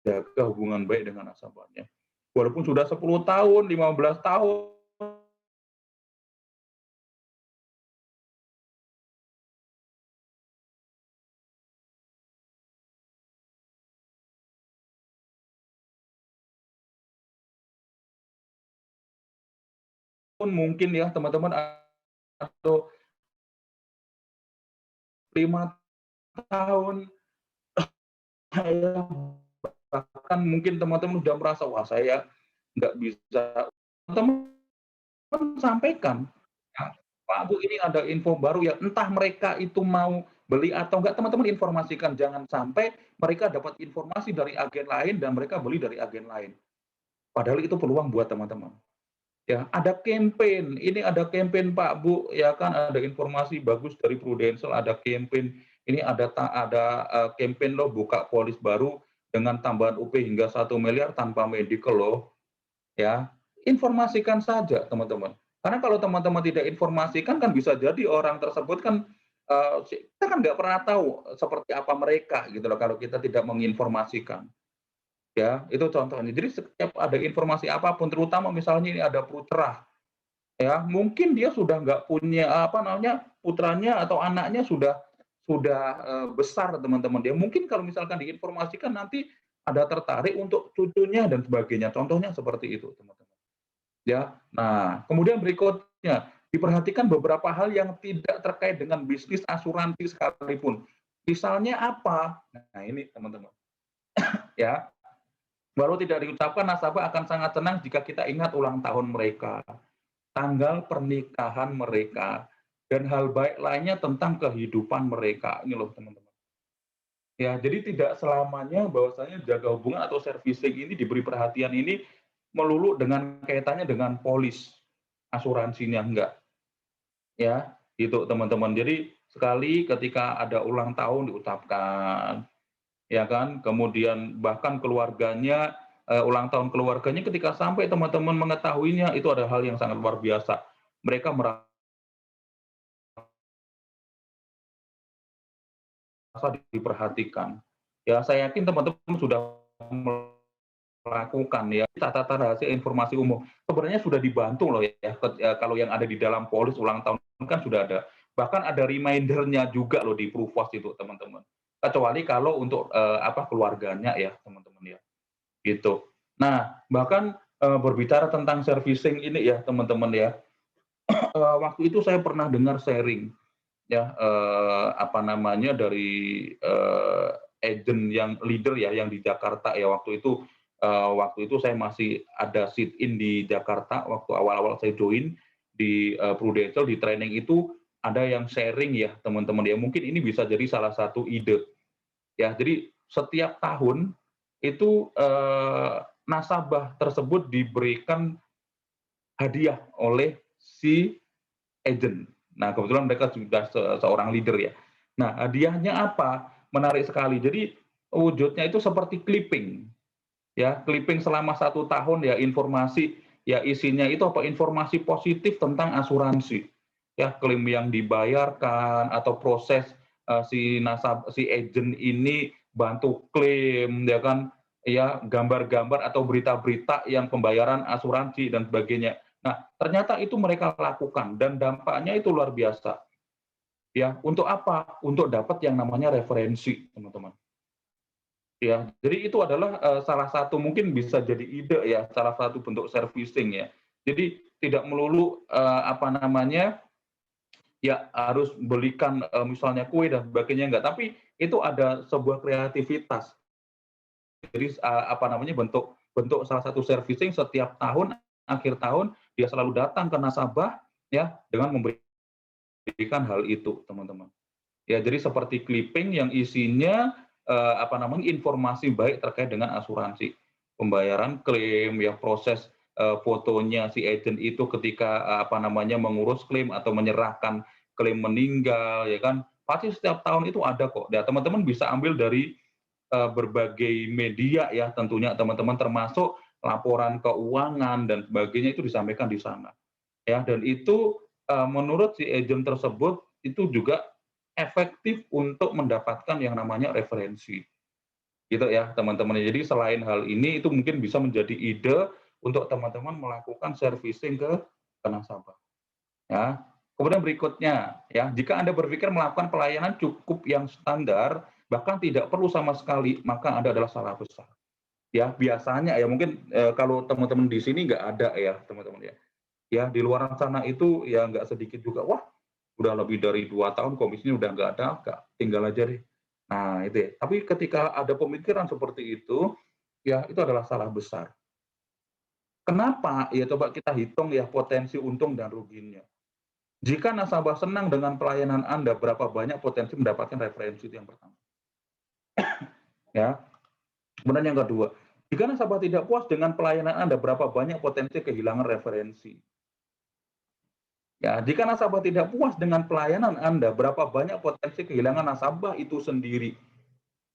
Speaker 1: jaga hubungan baik dengan nasabahnya. Walaupun sudah 10 tahun, 15 tahun, pun mungkin ya teman-teman atau 5 tahun, ya, bahkan mungkin teman-teman sudah merasa, wah saya nggak bisa, teman-teman sampaikan, ya, Pak Bu ini ada info baru ya, entah mereka itu mau beli atau enggak, teman-teman informasikan, jangan sampai mereka dapat informasi dari agen lain dan mereka beli dari agen lain. Padahal itu peluang buat teman-teman. Ya, ada campaign, ini ada campaign Pak Bu, ya kan ada informasi bagus dari Prudential, ada campaign, ini ada campaign loh buka polis baru dengan tambahan UP hingga 1 miliar tanpa medical loh, ya. Informasikan saja teman-teman. Karena kalau teman-teman tidak informasikan kan bisa jadi orang tersebut kan kita kan nggak pernah tahu seperti apa mereka gitu loh kalau kita tidak menginformasikan. Ya, itu contohnya. Jadi setiap ada informasi apapun, terutama misalnya ini ada putra, ya mungkin dia sudah nggak punya apa namanya putranya atau anaknya sudah besar teman-teman dia. Mungkin kalau misalkan diinformasikan nanti ada tertarik untuk cucunya dan sebagainya. Contohnya seperti itu teman-teman. Ya, nah kemudian berikutnya diperhatikan beberapa hal yang tidak terkait dengan bisnis asuransi sekalipun. Misalnya apa? Nah ini teman-teman. Ya, walau tidak diucapkan, nasabah akan sangat senang jika kita ingat ulang tahun mereka, tanggal pernikahan mereka, dan hal baik lainnya tentang kehidupan mereka. Ini loh teman-teman. Ya, jadi tidak selamanya bahwasanya jaga hubungan atau servicing ini diberi perhatian ini melulu dengan kaitannya dengan polis asuransinya enggak. Ya, itu teman-teman. Jadi sekali ketika ada ulang tahun diucapkan, ya kan, kemudian bahkan keluarganya ulang tahun keluarganya ketika sampai teman-teman mengetahuinya itu ada hal yang sangat luar biasa. Mereka merasa diperhatikan. Ya, saya yakin teman-teman sudah melakukan ya catatan rahasia informasi umum. Sebenarnya sudah dibantu loh ya, kalau yang ada di dalam polis ulang tahun kan sudah ada. Bahkan ada reminder-nya juga loh di Pruvos itu teman-teman. Kecuali kalau untuk keluarganya ya teman-teman ya. Gitu. Nah, bahkan berbicara tentang servicing ini ya teman-teman ya, waktu itu saya pernah dengar sharing ya dari agent yang leader ya yang di Jakarta ya waktu itu saya masih ada sit in di Jakarta waktu awal-awal saya join di Prudential di training itu ada yang sharing ya teman-teman ya mungkin ini bisa jadi salah satu ide ya jadi setiap tahun itu nasabah tersebut diberikan hadiah oleh si agent. Nah, kebetulan mereka sudah seorang leader ya. Nah, hadiahnya apa? Menarik sekali. Jadi wujudnya itu seperti clipping. Ya, clipping selama 1 tahun ya informasi ya isinya itu apa? Informasi positif tentang asuransi. Ya, klaim yang dibayarkan atau proses si agent ini bantu klaim ya kan ya gambar-gambar atau berita-berita yang pembayaran asuransi dan sebagainya. Nah, ternyata itu mereka lakukan dan dampaknya itu luar biasa. Ya, untuk apa? Untuk dapat yang namanya referensi, teman-teman. Ya, jadi itu adalah salah satu mungkin bisa jadi ide ya, salah satu bentuk servicing ya. Jadi tidak melulu ya harus belikan misalnya kue dan sebagainya enggak, tapi itu ada sebuah kreativitas. Jadi bentuk salah satu servicing setiap tahun akhir tahun dia selalu datang ke nasabah ya dengan memberikan hal itu, teman-teman. Ya, jadi seperti clipping yang isinya informasi baik terkait dengan asuransi, pembayaran klaim, ya proses fotonya si agent itu ketika mengurus klaim atau menyerahkan klaim meninggal, ya kan, pasti setiap tahun itu ada kok. Ya, teman-teman bisa ambil dari berbagai media ya tentunya teman-teman, termasuk laporan keuangan dan sebagainya itu disampaikan di sana. Ya, dan itu menurut si agent tersebut itu juga efektif untuk mendapatkan yang namanya referensi. Gitu ya, teman-teman. Jadi selain hal ini itu mungkin bisa menjadi ide untuk teman-teman melakukan servicing ke nasabah. Ya. Kemudian berikutnya, ya, jika Anda berpikir melakukan pelayanan cukup yang standar, bahkan tidak perlu sama sekali, maka Anda adalah salah besar. Ya, biasanya ya mungkin kalau teman-teman di sini nggak ada ya, teman-teman ya. Ya, di luar sana itu ya nggak sedikit juga, wah, udah lebih dari 2 tahun komisinya udah nggak ada, nggak, tinggal aja deh. Nah, itu ya. Tapi ketika ada pemikiran seperti itu, ya itu adalah salah besar. Kenapa? Ya coba kita hitung ya potensi untung dan ruginya. Jika nasabah senang dengan pelayanan Anda, berapa banyak potensi mendapatkan referensi, itu yang pertama. Ya. Kemudian yang kedua, jika nasabah tidak puas dengan pelayanan Anda, berapa banyak potensi kehilangan referensi. Ya, jika nasabah tidak puas dengan pelayanan Anda, berapa banyak potensi kehilangan nasabah itu sendiri.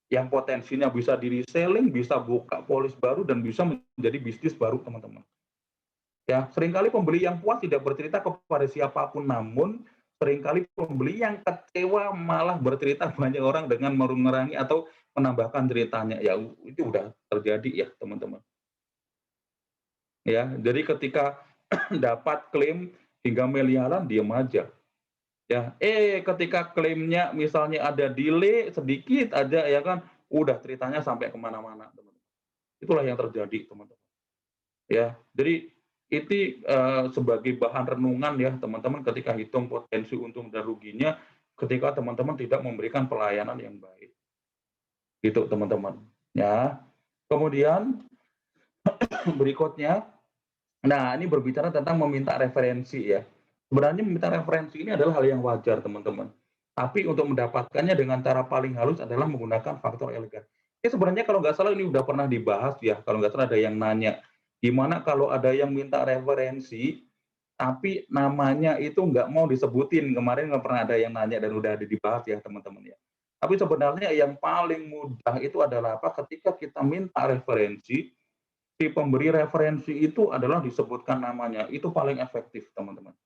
Speaker 1: Yang potensinya bisa di reselling, bisa buka polis baru, dan bisa menjadi bisnis baru, teman-teman. Ya, seringkali pembeli yang puas tidak bercerita kepada siapapun, namun seringkali pembeli yang kecewa malah bercerita banyak orang dengan mengurangi atau menambahkan ceritanya. Ya, itu udah terjadi ya, teman-teman. Ya, jadi ketika dapat klaim hingga miliaran, diam aja. Ya, ketika klaimnya misalnya ada delay sedikit aja ya kan, udah ceritanya sampai kemana-mana, teman-teman. Itulah yang terjadi, teman-teman. Ya, jadi itu sebagai bahan renungan ya, teman-teman, ketika hitung potensi untung dan ruginya, ketika teman-teman tidak memberikan pelayanan yang baik. Itu, teman-teman. Ya, kemudian berikutnya, nah ini berbicara tentang meminta referensi ya. Sebenarnya meminta referensi ini adalah hal yang wajar, teman-teman. Tapi untuk mendapatkannya dengan cara paling halus adalah menggunakan faktor elegan. Ini sebenarnya kalau nggak salah ini udah pernah dibahas ya, kalau nggak salah ada yang nanya, gimana kalau ada yang minta referensi, tapi namanya itu nggak mau disebutin. Kemarin nggak pernah ada yang nanya dan udah ada dibahas ya, teman-teman ya. Tapi sebenarnya yang paling mudah itu adalah apa? Ketika kita minta referensi, si pemberi referensi itu adalah disebutkan namanya, itu paling efektif, teman-teman.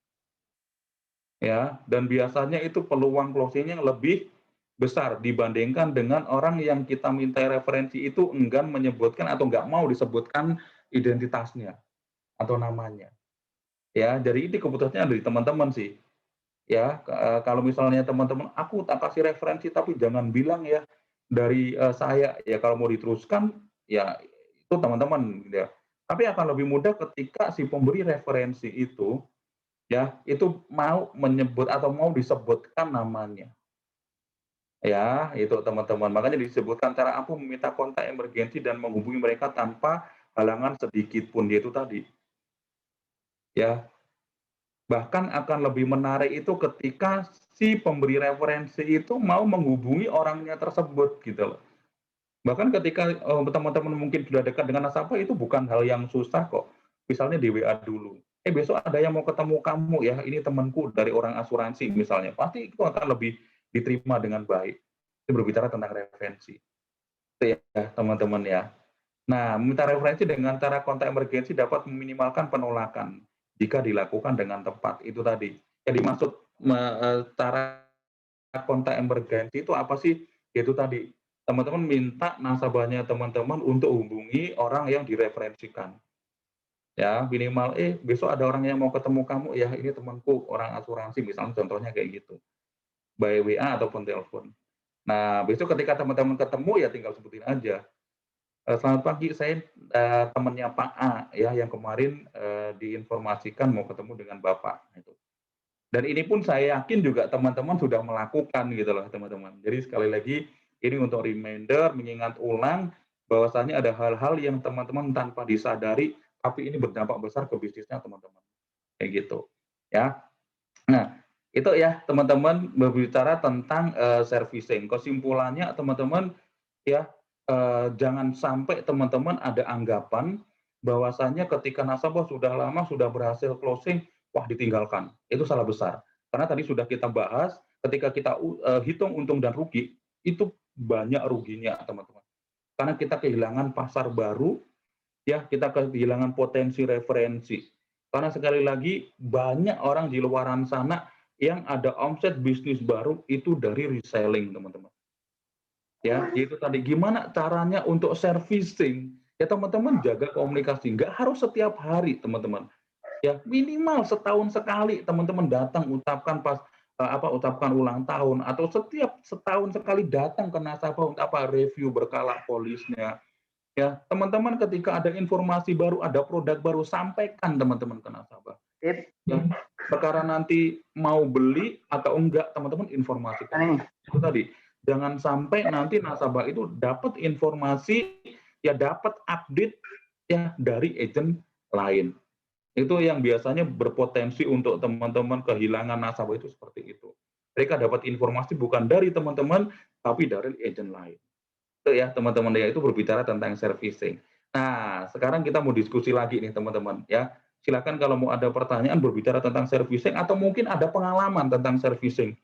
Speaker 1: Ya, dan biasanya itu peluang closing-nya lebih besar dibandingkan dengan orang yang kita minta referensi itu enggan menyebutkan atau nggak mau disebutkan identitasnya atau namanya. Ya, jadi ini keputusannya dari teman-teman sih. Ya, kalau misalnya teman-teman, aku tak kasih referensi tapi jangan bilang ya dari saya, ya kalau mau diteruskan ya itu teman-teman ya. Tapi akan lebih mudah ketika si pemberi referensi itu ya itu mau menyebut atau mau disebutkan namanya. Ya, itu teman-teman. Makanya disebutkan cara aku meminta kontak emergensi dan menghubungi mereka tanpa halangan sedikit pun, itu tadi. Ya, bahkan akan lebih menarik itu ketika si pemberi referensi itu mau menghubungi orangnya tersebut gitu loh. Bahkan ketika teman-teman mungkin sudah dekat dengan nasabah, itu bukan hal yang susah kok. Misalnya di WA dulu. Besok ada yang mau ketemu kamu ya, ini temanku dari orang asuransi misalnya. Pasti itu akan lebih diterima dengan baik. Itu berbicara tentang referensi. Itu ya teman-teman ya. Nah, meminta referensi dengan cara kontak emergensi dapat meminimalkan penolakan jika dilakukan dengan tepat. Itu tadi. Yang dimaksud cara kontak emergensi itu apa sih? Itu tadi. Teman-teman minta nasabahnya teman-teman untuk hubungi orang yang direferensikan. Ya, minimal besok ada orang yang mau ketemu kamu ya, ini temanku orang asuransi misalnya, contohnya kayak gitu. By WA ataupun telepon. Nah, besok ketika teman-teman ketemu ya tinggal sebutin aja. Selamat pagi, saya temannya Pak A ya yang kemarin diinformasikan mau ketemu dengan Bapak itu. Dan ini pun saya yakin juga teman-teman sudah melakukan gitu loh, teman-teman. Jadi sekali lagi ini untuk reminder, mengingat ulang bahwasanya ada hal-hal yang teman-teman tanpa disadari tapi ini berdampak besar ke bisnisnya teman-teman. Kayak gitu. Ya. Nah, itu ya teman-teman berbicara tentang servicing. Kesimpulannya teman-teman ya jangan sampai teman-teman ada anggapan bahwasanya ketika nasabah sudah lama sudah berhasil closing, wah ditinggalkan. Itu salah besar. Karena tadi sudah kita bahas, ketika kita hitung untung dan rugi, itu banyak ruginya teman-teman. Karena kita kehilangan pasar baru, ya kita kehilangan potensi referensi. Karena sekali lagi banyak orang di luaran sana yang ada omset bisnis baru itu dari reselling teman-teman. Ya, itu tadi gimana caranya untuk servicing? Ya teman-teman jaga komunikasi, nggak harus setiap hari teman-teman. Ya minimal setahun sekali teman-teman datang ucapkan ulang tahun atau setiap setahun sekali datang ke nasabah untuk review berkala polisnya. Ya, teman-teman ketika ada informasi baru, ada produk baru, sampaikan teman-teman ke nasabah. Ya, perkara nanti mau beli atau enggak, teman-teman informasikan. Itu tadi, jangan sampai nanti nasabah itu dapat informasi, ya dapat update ya dari agent lain. Itu yang biasanya berpotensi untuk teman-teman kehilangan nasabah itu seperti itu. Mereka dapat informasi bukan dari teman-teman, tapi dari agent lain. Itu ya teman-teman ya, itu berbicara tentang servicing. Nah, sekarang kita mau diskusi lagi nih teman-teman ya. Silakan kalau mau ada pertanyaan berbicara tentang servicing atau mungkin ada pengalaman tentang servicing.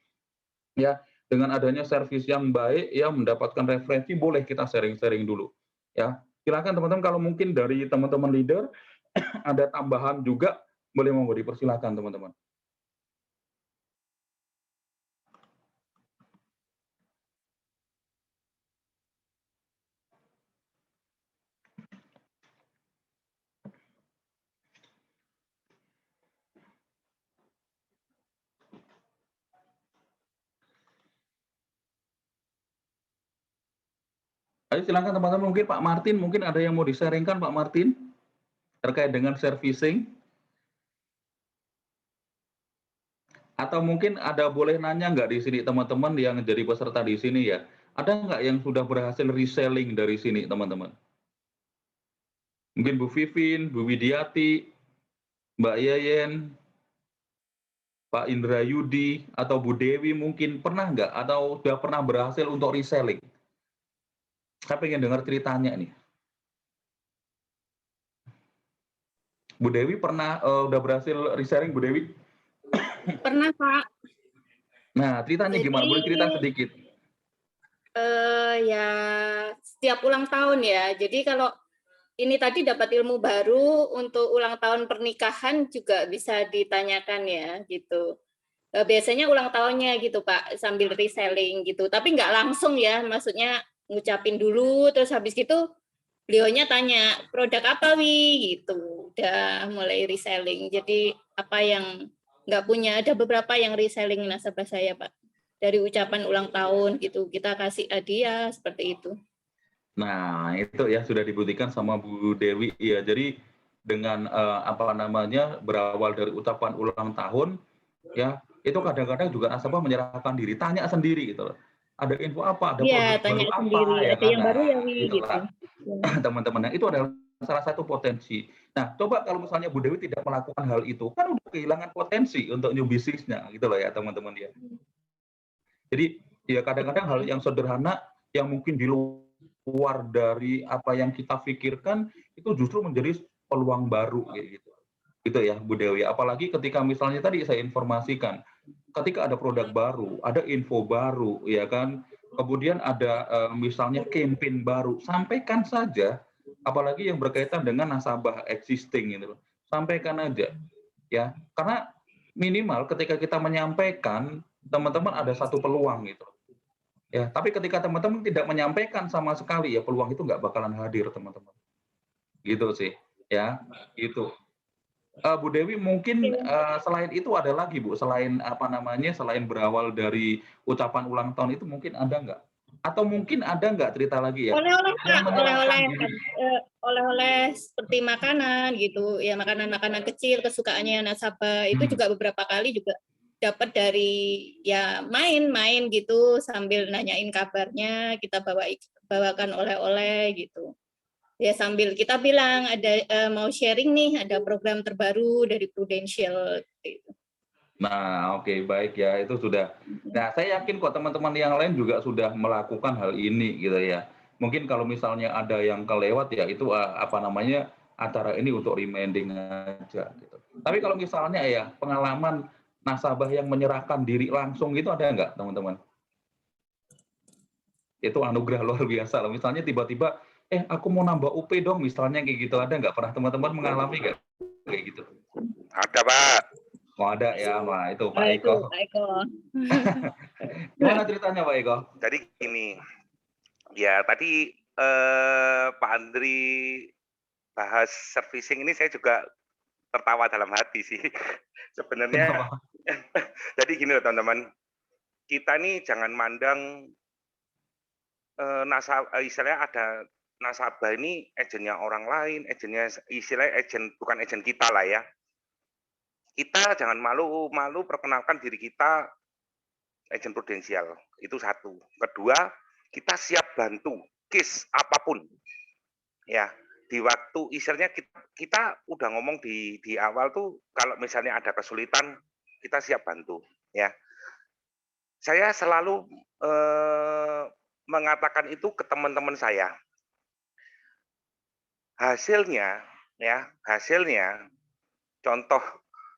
Speaker 1: Ya, dengan adanya servis yang baik ya mendapatkan referensi boleh kita sharing-sharing dulu. Ya. Silakan teman-teman kalau mungkin dari teman-teman leader ada tambahan juga boleh monggo dipersilakan teman-teman. Ayo silakan teman-teman, mungkin Pak Martin, mungkin ada yang mau di-sharingkan Pak Martin terkait dengan servicing. Atau mungkin ada boleh nanya nggak di sini teman-teman yang jadi peserta di sini ya, ada nggak yang sudah berhasil reselling dari sini teman-teman? Mungkin Bu Vivin, Bu Widiati, Mbak Yeyen, Pak Indrayudi, atau Bu Dewi mungkin pernah nggak atau sudah pernah berhasil untuk reselling? Saya pengen dengar ceritanya nih. Bu Dewi pernah udah berhasil reselling Bu Dewi?
Speaker 7: Pernah, Pak.
Speaker 1: Nah, ceritanya gimana? Boleh cerita sedikit?
Speaker 7: Ya, setiap ulang tahun ya. Jadi kalau ini tadi dapat ilmu baru untuk ulang tahun pernikahan juga bisa ditanyakan ya, gitu. Biasanya ulang tahunnya gitu, Pak, sambil reselling gitu. Tapi nggak langsung ya, maksudnya ngucapin dulu, terus habis gitu beliaunya tanya, produk apa, Wi? Gitu. Udah mulai reselling. Jadi apa yang nggak punya, ada beberapa yang reselling nasabah saya, Pak. Dari ucapan ulang tahun gitu, kita kasih hadiah seperti itu.
Speaker 1: Nah, itu ya sudah dibuktikan sama Bu Dewi ya. Jadi dengan berawal dari ucapan ulang tahun ya, itu kadang-kadang juga nasabah menyerahkan diri, tanya sendiri gitu loh. Ada info apa, ada
Speaker 7: Iya,
Speaker 1: produk
Speaker 7: tanya
Speaker 1: baru
Speaker 7: sendiri,
Speaker 1: apa ya
Speaker 7: ada
Speaker 1: kan.
Speaker 7: yang baru ya, Wi, gitu.
Speaker 1: Teman-teman, nah itu adalah salah satu potensi. Nah, coba kalau misalnya Bu Dewi tidak melakukan hal itu, kan udah kehilangan potensi untuk new bisnisnya gitu loh ya teman-teman ya. Jadi ya kadang-kadang hal yang sederhana yang mungkin di luar dari apa yang kita pikirkan itu justru menjadi peluang baru kayak gitu. Gitu ya Bu Dewi. Apalagi ketika misalnya tadi saya informasikan, ketika ada produk baru, ada info baru ya kan, kemudian ada misalnya campaign baru, sampaikan saja, apalagi yang berkaitan dengan nasabah existing gitu. Sampaikan aja ya. Karena minimal ketika kita menyampaikan, teman-teman ada satu peluang gitu. Ya, tapi ketika teman-teman tidak menyampaikan sama sekali ya peluang itu nggak bakalan hadir teman-teman. Gitu sih, ya, gitu. Bu Dewi mungkin selain itu ada lagi Bu, selain selain berawal dari ucapan ulang tahun itu mungkin ada nggak? Atau mungkin ada nggak cerita lagi ya?
Speaker 7: Oleh-oleh,
Speaker 1: Yang
Speaker 7: Pak, oleh-oleh seperti makanan gitu, ya makanan-makanan kecil kesukaannya nasabah itu juga beberapa kali juga dapat dari ya main-main gitu sambil nanyain kabarnya, kita bawakan oleh-oleh gitu. Ya sambil kita bilang ada mau sharing nih, ada program terbaru dari Prudential.
Speaker 1: Nah, oke, baik ya, itu sudah. Nah, saya yakin kok teman-teman yang lain juga sudah melakukan hal ini gitu ya. Mungkin kalau misalnya ada yang kelewat ya itu apa namanya acara ini untuk reminding aja gitu. Tapi kalau misalnya ya pengalaman nasabah yang menyerahkan diri langsung itu ada nggak teman-teman? Itu anugerah luar biasa loh. Misalnya tiba-tiba, aku mau nambah UP dong misalnya kayak gitu. Ada nggak? Pernah teman-teman mengalami nggak kayak gitu?
Speaker 2: Ada, Pak.
Speaker 1: Oh, ada ya, Pak. Itu Pak
Speaker 7: Nah,
Speaker 1: Eko.
Speaker 7: itu Pak Eko.
Speaker 1: Gimana ceritanya Pak Eko?
Speaker 2: Jadi gini, ya tadi Pak Andri bahas servicing ini saya juga tertawa dalam hati sih. Sebenarnya,
Speaker 1: Kenapa?
Speaker 2: jadi gini loh teman-teman, kita nih jangan mandang istilahnya ada nasabah ini agennya orang lain, agennya istilahnya bukan agen kita lah ya. Kita jangan malu perkenalkan diri kita agen Prudential, itu satu. Kedua, kita siap bantu case apapun. Ya, di waktu istilahnya kita udah ngomong di awal tuh kalau misalnya ada kesulitan kita siap bantu, ya. Saya selalu mengatakan itu ke teman-teman saya. Hasilnya contoh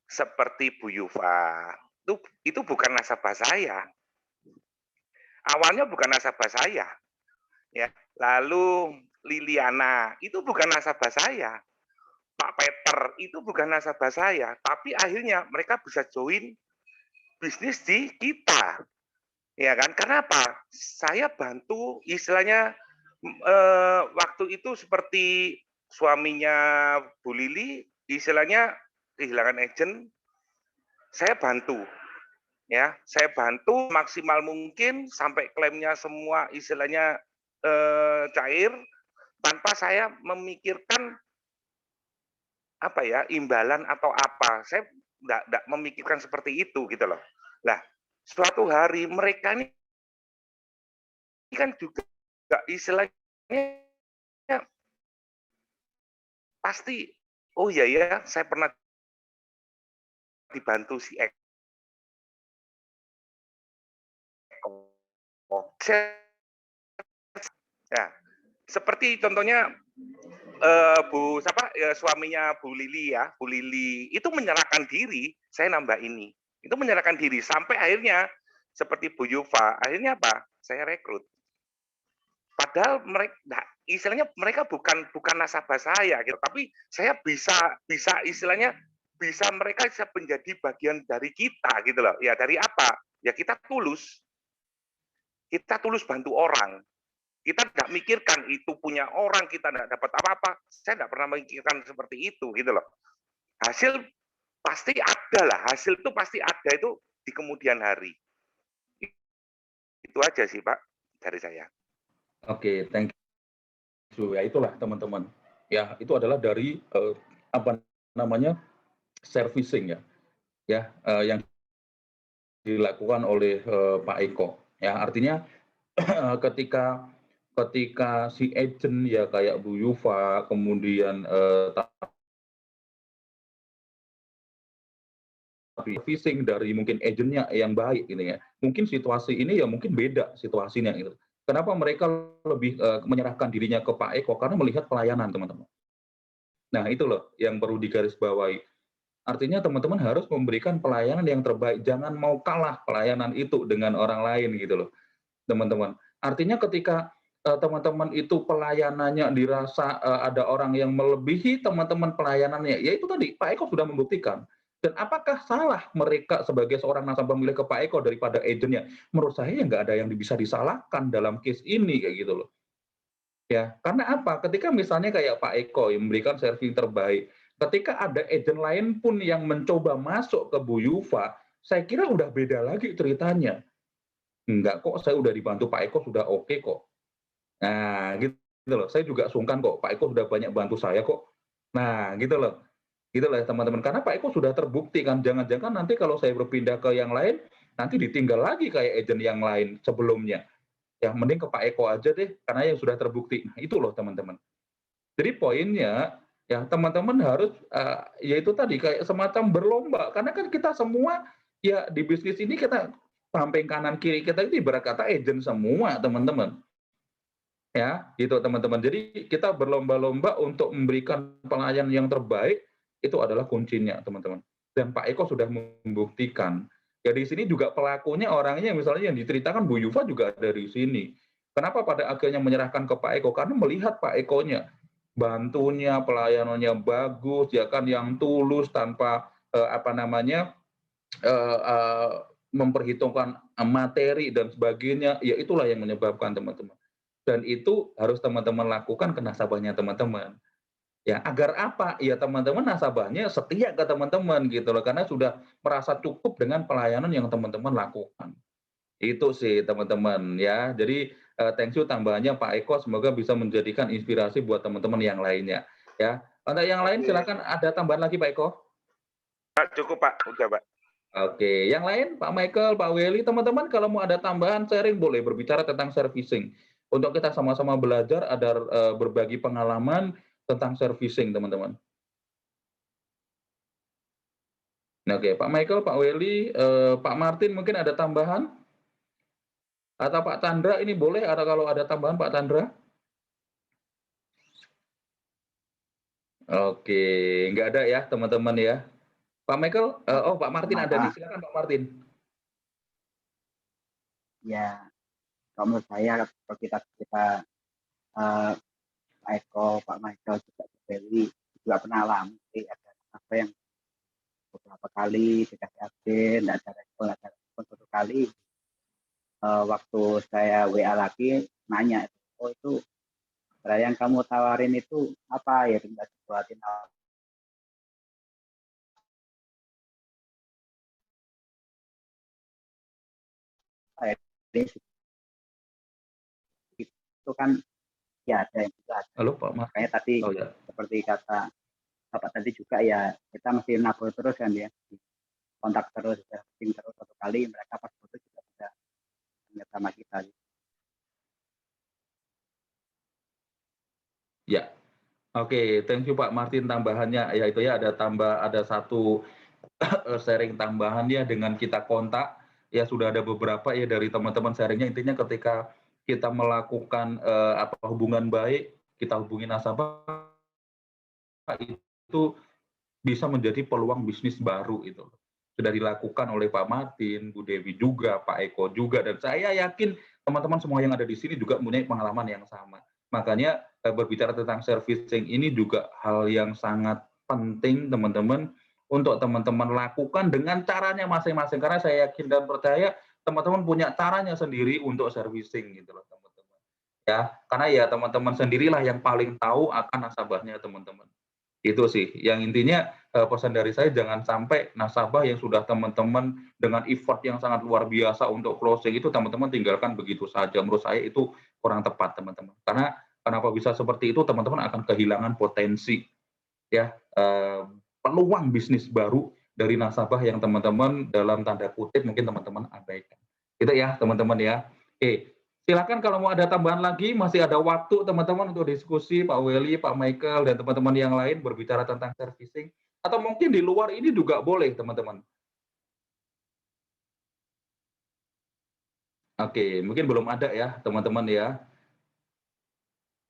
Speaker 2: seperti Bu Yufa, itu bukan nasabah saya. Awalnya bukan nasabah saya. Ya. Lalu Liliana, itu bukan nasabah saya. Pak Peter, itu bukan nasabah saya. Tapi akhirnya mereka bisa join bisnis di kita. Ya kan? Kenapa? Saya bantu istilahnya waktu itu seperti suaminya Bu Lili, istilahnya kehilangan agent, saya bantu, ya, saya bantu maksimal mungkin sampai klaimnya semua istilahnya cair, tanpa saya memikirkan apa ya imbalan atau apa, saya enggak memikirkan seperti itu gitu loh. Nah, suatu hari mereka ini kan juga istilahnya pasti, oh iya ya, saya pernah dibantu si Eko. Ya, seperti contohnya suaminya Bu Lili ya, Bu Lili itu menyerahkan diri, saya nambah ini, itu menyerahkan diri sampai akhirnya seperti Bu Yufa, akhirnya apa? Saya rekrut. Padahal mereka, istilahnya mereka bukan nasabah saya, gitu. Tapi saya bisa istilahnya bisa mereka bisa menjadi bagian dari kita, gitu loh. Ya dari apa? Ya kita tulus bantu orang. Kita tidak mikirkan itu punya orang, kita tidak dapat apa-apa. Saya tidak pernah memikirkan seperti itu, gitu loh. Hasil pasti ada lah, hasil itu pasti ada itu di kemudian hari. Itu aja sih Pak dari saya.
Speaker 1: Oke, thank you. Ya itulah teman-teman. Ya itu adalah dari apa namanya servicing ya, yang dilakukan oleh Pak Eko. Ya artinya ketika si agent ya kayak Bu Yufa, kemudian servicing dari mungkin agentnya yang baik ini ya. Mungkin situasi ini ya mungkin beda situasinya gitu. Kenapa mereka lebih menyerahkan dirinya ke Pak Eko? Karena melihat pelayanan teman-teman. Nah itu loh yang perlu digarisbawahi. Artinya teman-teman harus memberikan pelayanan yang terbaik. Jangan mau kalah pelayanan itu dengan orang lain gitu loh teman-teman. Artinya ketika teman-teman itu pelayanannya dirasa ada orang yang melebihi teman-teman pelayanannya, ya itu tadi Pak Eko sudah membuktikan. Dan apakah salah mereka sebagai seorang nasabah memilih ke Pak Eko daripada agennya? Menurut saya ya nggak ada yang bisa disalahkan dalam case ini kayak gitu loh. Ya, karena apa? Ketika misalnya kayak Pak Eko yang memberikan serving terbaik, ketika ada agen lain pun yang mencoba masuk ke Bu Yufa, saya kira udah beda lagi ceritanya. Enggak kok, saya udah dibantu Pak Eko sudah oke kok. Nah, gitu loh. Saya juga sungkan kok, Pak Eko sudah banyak bantu saya kok. Nah, gitu loh. Gitu lah teman-teman. Karena Pak Eko sudah terbukti kan, jangan-jangan nanti kalau saya berpindah ke yang lain, nanti ditinggal lagi kayak agen yang lain sebelumnya. Ya, mending ke Pak Eko aja deh, karena yang sudah terbukti. Nah, itu loh teman-teman. Jadi poinnya ya teman-teman harus yaitu tadi kayak semacam berlomba karena kan kita semua ya di bisnis ini kita samping kanan kiri kita itu ibarat kata agent semua teman-teman. Ya, gitu teman-teman. Jadi kita berlomba-lomba untuk memberikan pelayanan yang terbaik itu adalah kuncinya teman-teman. Dan Pak Eko sudah membuktikan. Ya di sini juga pelakunya orangnya misalnya yang diceritakan Bu Yufa juga dari sini. Kenapa pada akhirnya menyerahkan ke Pak Eko? Karena melihat Pak Ekonya bantunya, pelayanannya bagus, ya kan yang tulus tanpa memperhitungkan materi dan sebagainya. Ya itulah yang menyebabkan teman-teman. Dan itu harus teman-teman lakukan ke nasabahnya teman-teman. Ya, agar apa? Ya teman-teman nasabahnya setia ke teman-teman gitu loh karena sudah merasa cukup dengan pelayanan yang teman-teman lakukan. Itu sih teman-teman ya. Jadi thank you tambahannya Pak Eko semoga bisa menjadikan inspirasi buat teman-teman yang lainnya ya. Untuk yang lain silakan ada tambahan lagi Pak Eko.
Speaker 2: Cukup Pak, udah Pak.
Speaker 1: Oke, yang lain Pak Michael, Pak Welly, teman-teman kalau mau ada tambahan sharing boleh berbicara tentang servicing. Untuk kita sama-sama belajar, ada berbagi pengalaman tentang servicing, teman-teman. Oke, Pak Michael, Pak Welly, Pak Martin mungkin ada tambahan? Atau Pak Chandra ini boleh ada kalau ada tambahan Pak Chandra? Oke, nggak ada ya teman-teman ya. Pak Michael, Pak Martin ada nih, silakan Pak Martin.
Speaker 8: Ya, kalau menurut saya kalau kita Pak Eko, Pak Michael juga Pak Dewi juga pernah alami ada apa yang beberapa kali dikasih agen, ada respon satu kali waktu saya WA lagi nanya, oh itu yang kamu tawarin itu apa ya, tinggal dibuatin itu kan ya ada yang juga ada.
Speaker 1: Halo Pak Martin.
Speaker 8: Makanya tadi seperti kata Bapak tadi juga ya kita mesti nabur terus kan ya, kontak terus, terus satu kali mereka pas butuh juga bisa ingat sama kita.
Speaker 1: Ya, oke, thank you Pak Martin tambahannya ya itu ya ada satu sharing tambahannya dengan kita kontak ya sudah ada beberapa ya dari teman-teman sharingnya intinya ketika kita melakukan hubungan baik kita hubungi nasabah itu bisa menjadi peluang bisnis baru itu sudah dilakukan oleh Pak Martin, Bu Dewi juga, Pak Eko juga dan saya yakin teman-teman semua yang ada di sini juga mempunyai pengalaman yang sama. Makanya berbicara tentang servicing ini juga hal yang sangat penting teman-teman untuk teman-teman lakukan dengan caranya masing-masing karena saya yakin dan percaya teman-teman punya caranya sendiri untuk servicing gitu loh teman-teman. Ya, karena ya teman-teman sendirilah yang paling tahu akan nasabahnya teman-teman. Itu sih, yang intinya pesan dari saya jangan sampai nasabah yang sudah teman-teman dengan effort yang sangat luar biasa untuk closing itu teman-teman tinggalkan begitu saja. Menurut saya itu kurang tepat teman-teman. Karena kenapa bisa seperti itu teman-teman akan kehilangan potensi ya peluang bisnis baru dari nasabah yang teman-teman dalam tanda kutip mungkin teman-teman abaikan. Itu ya teman-teman ya. Oke. Silakan kalau mau ada tambahan lagi, masih ada waktu teman-teman untuk diskusi, Pak Welly, Pak Michael, dan teman-teman yang lain berbicara tentang servicing. Atau mungkin di luar ini juga boleh, teman-teman. Oke, mungkin belum ada ya, teman-teman ya.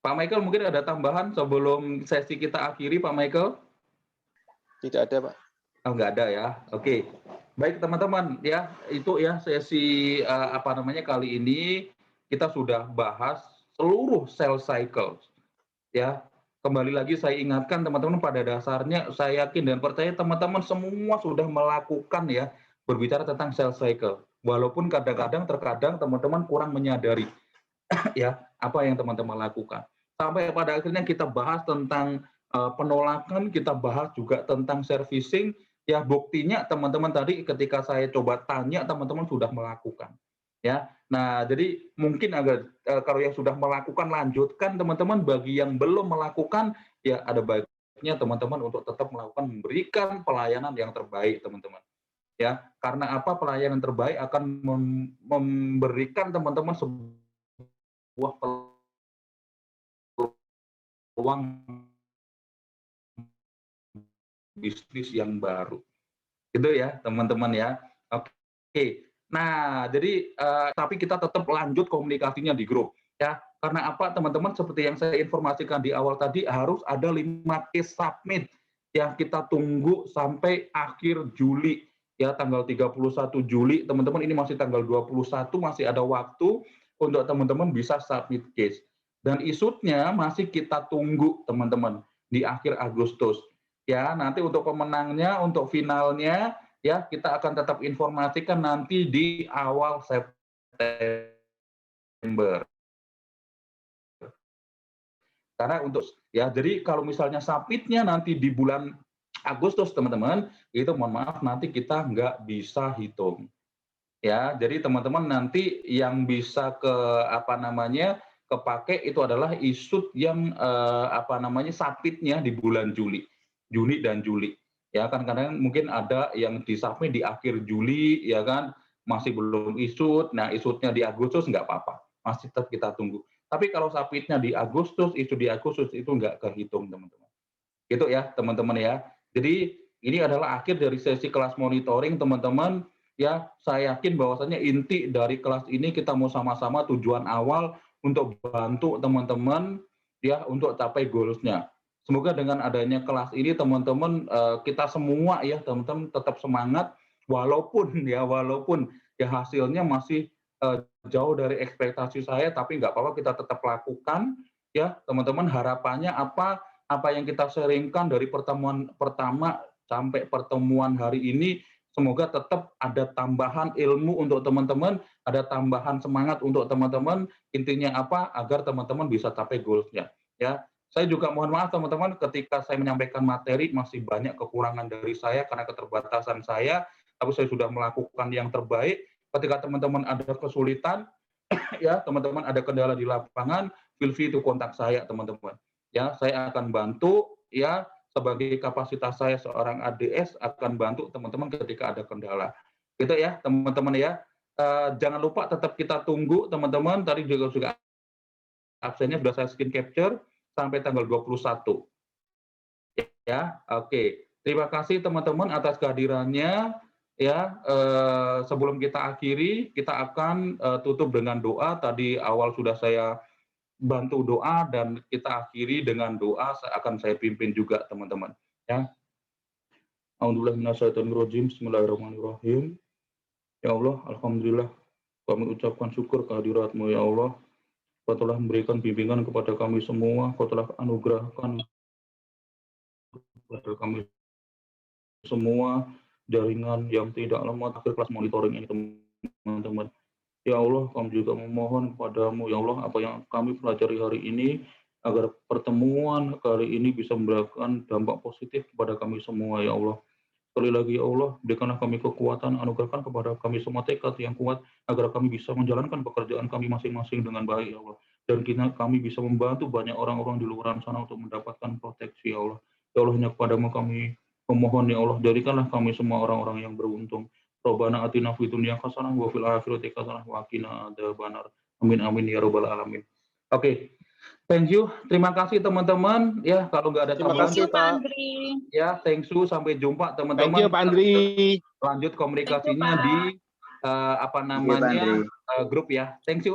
Speaker 1: Pak Michael, mungkin ada tambahan sebelum sesi kita akhiri, Pak Michael?
Speaker 5: Tidak ada, Pak.
Speaker 1: Oh, nggak ada ya. Oke. Baik, teman-teman, ya, itu ya sesi kali ini. Kita sudah bahas seluruh sales cycle. Ya, kembali lagi saya ingatkan teman-teman pada dasarnya saya yakin dan percaya teman-teman semua sudah melakukan ya berbicara tentang sales cycle. Walaupun kadang-kadang terkadang teman-teman kurang menyadari ya apa yang teman-teman lakukan. Sampai pada akhirnya kita bahas tentang penolakan, kita bahas juga tentang servicing. Ya buktinya teman-teman tadi ketika saya coba tanya teman-teman sudah melakukan. Ya, nah jadi mungkin kalau yang sudah melakukan lanjutkan teman-teman, bagi yang belum melakukan ya ada baiknya teman-teman untuk tetap melakukan memberikan pelayanan yang terbaik teman-teman. Ya, karena apa pelayanan terbaik akan memberikan teman-teman sebuah peluang bisnis yang baru. Gitu ya, teman-teman ya. Oke. Nah, jadi tapi kita tetap lanjut komunikasinya di grup ya. Karena apa, teman-teman, seperti yang saya informasikan di awal tadi, harus ada 5 case submit yang kita tunggu sampai akhir Juli ya, tanggal 31 Juli. Teman-teman, ini masih tanggal 21, masih ada waktu untuk teman-teman bisa submit case. Dan isutnya masih kita tunggu, teman-teman, di akhir Agustus. Ya, nanti untuk pemenangnya, untuk finalnya, ya kita akan tetap informasikan nanti di awal September. Karena untuk ya, jadi kalau misalnya submitnya nanti di bulan Agustus, teman-teman, itu mohon maaf nanti kita nggak bisa hitung. Ya, jadi teman-teman nanti yang bisa kepake itu adalah isut yang submitnya di bulan Juni dan Juli. Ya kan, kadang mungkin ada yang disubmit di akhir Juli, ya kan, masih belum isut. Nah, isutnya di Agustus nggak apa-apa, masih tetap kita tunggu. Tapi kalau submitnya di Agustus, itu di Agustus itu nggak kehitung, teman-teman. Gitu ya, teman-teman ya. Jadi ini adalah akhir dari sesi kelas monitoring, teman-teman. Ya, saya yakin bahwasannya inti dari kelas ini kita mau sama-sama tujuan awal untuk bantu teman-teman ya untuk capai goals-nya. Semoga dengan adanya kelas ini, teman-teman, kita semua ya, teman-teman, tetap semangat walaupun ya hasilnya masih jauh dari ekspektasi saya, tapi nggak apa-apa, kita tetap lakukan ya, teman-teman. Harapannya apa yang kita sharingkan dari pertemuan pertama sampai pertemuan hari ini, semoga tetap ada tambahan ilmu untuk teman-teman, ada tambahan semangat untuk teman-teman. Intinya apa? Agar teman-teman bisa capai goals-nya ya. Saya juga mohon maaf, teman-teman, ketika saya menyampaikan materi masih banyak kekurangan dari saya karena keterbatasan saya, tapi saya sudah melakukan yang terbaik. Ketika teman-teman ada kesulitan, ya teman-teman ada kendala di lapangan, feel free to kontak saya, teman-teman. Ya, saya akan bantu ya, sebagai kapasitas saya seorang ADS akan bantu teman-teman ketika ada kendala. Gitu ya, teman-teman ya. Jangan lupa tetap kita tunggu, teman-teman. Tadi juga absennya sudah saya screen capture sampai tanggal 21. Ya, oke. Terima kasih teman-teman atas kehadirannya. Ya, sebelum kita akhiri, kita akan tutup dengan doa. Tadi awal sudah saya bantu doa dan kita akhiri dengan doa, akan saya pimpin juga, teman-teman. Ya. A'udzubillahi minasyaitonirrajim. Bismillahirrahmanirrahim. Ya Allah, alhamdulillah kami ucapkan syukur kehadirat-Mu ya Allah. Kau telah memberikan bimbingan kepada kami semua, Kau telah anugerahkan kepada kami semua jaringan yang tidak lemah akhir kelas monitoring ini, teman-teman. Ya Allah, kami juga memohon kepadamu, ya Allah, apa yang kami pelajari hari ini, agar pertemuan kali ini bisa memberikan dampak positif kepada kami semua, ya Allah. Sekali lagi, ya Allah, berikanlah kami kekuatan, anugerahkan kepada kami semua tekad yang kuat, agar kami bisa menjalankan pekerjaan kami masing-masing dengan baik, ya Allah. Dan kami bisa membantu banyak orang-orang di luar sana untuk mendapatkan proteksi, ya Allah. Ya Allah, hanya kepadamu kami memohon, ya Allah, jadikanlah kami semua orang-orang yang beruntung. Rabbana atina fid dunya hasanah wa fil akhirati hasanah wa qina adzabannar. Amin amin ya rabbal alamin. Oke. Thank you. Terima kasih teman-teman. Ya, kalau nggak ada tambahan,
Speaker 7: Pak.
Speaker 1: Ya, thank you. Sampai jumpa teman-teman.
Speaker 4: Thank you Pak Andri.
Speaker 1: Lanjut komunikasinya di grup ya. Thank you.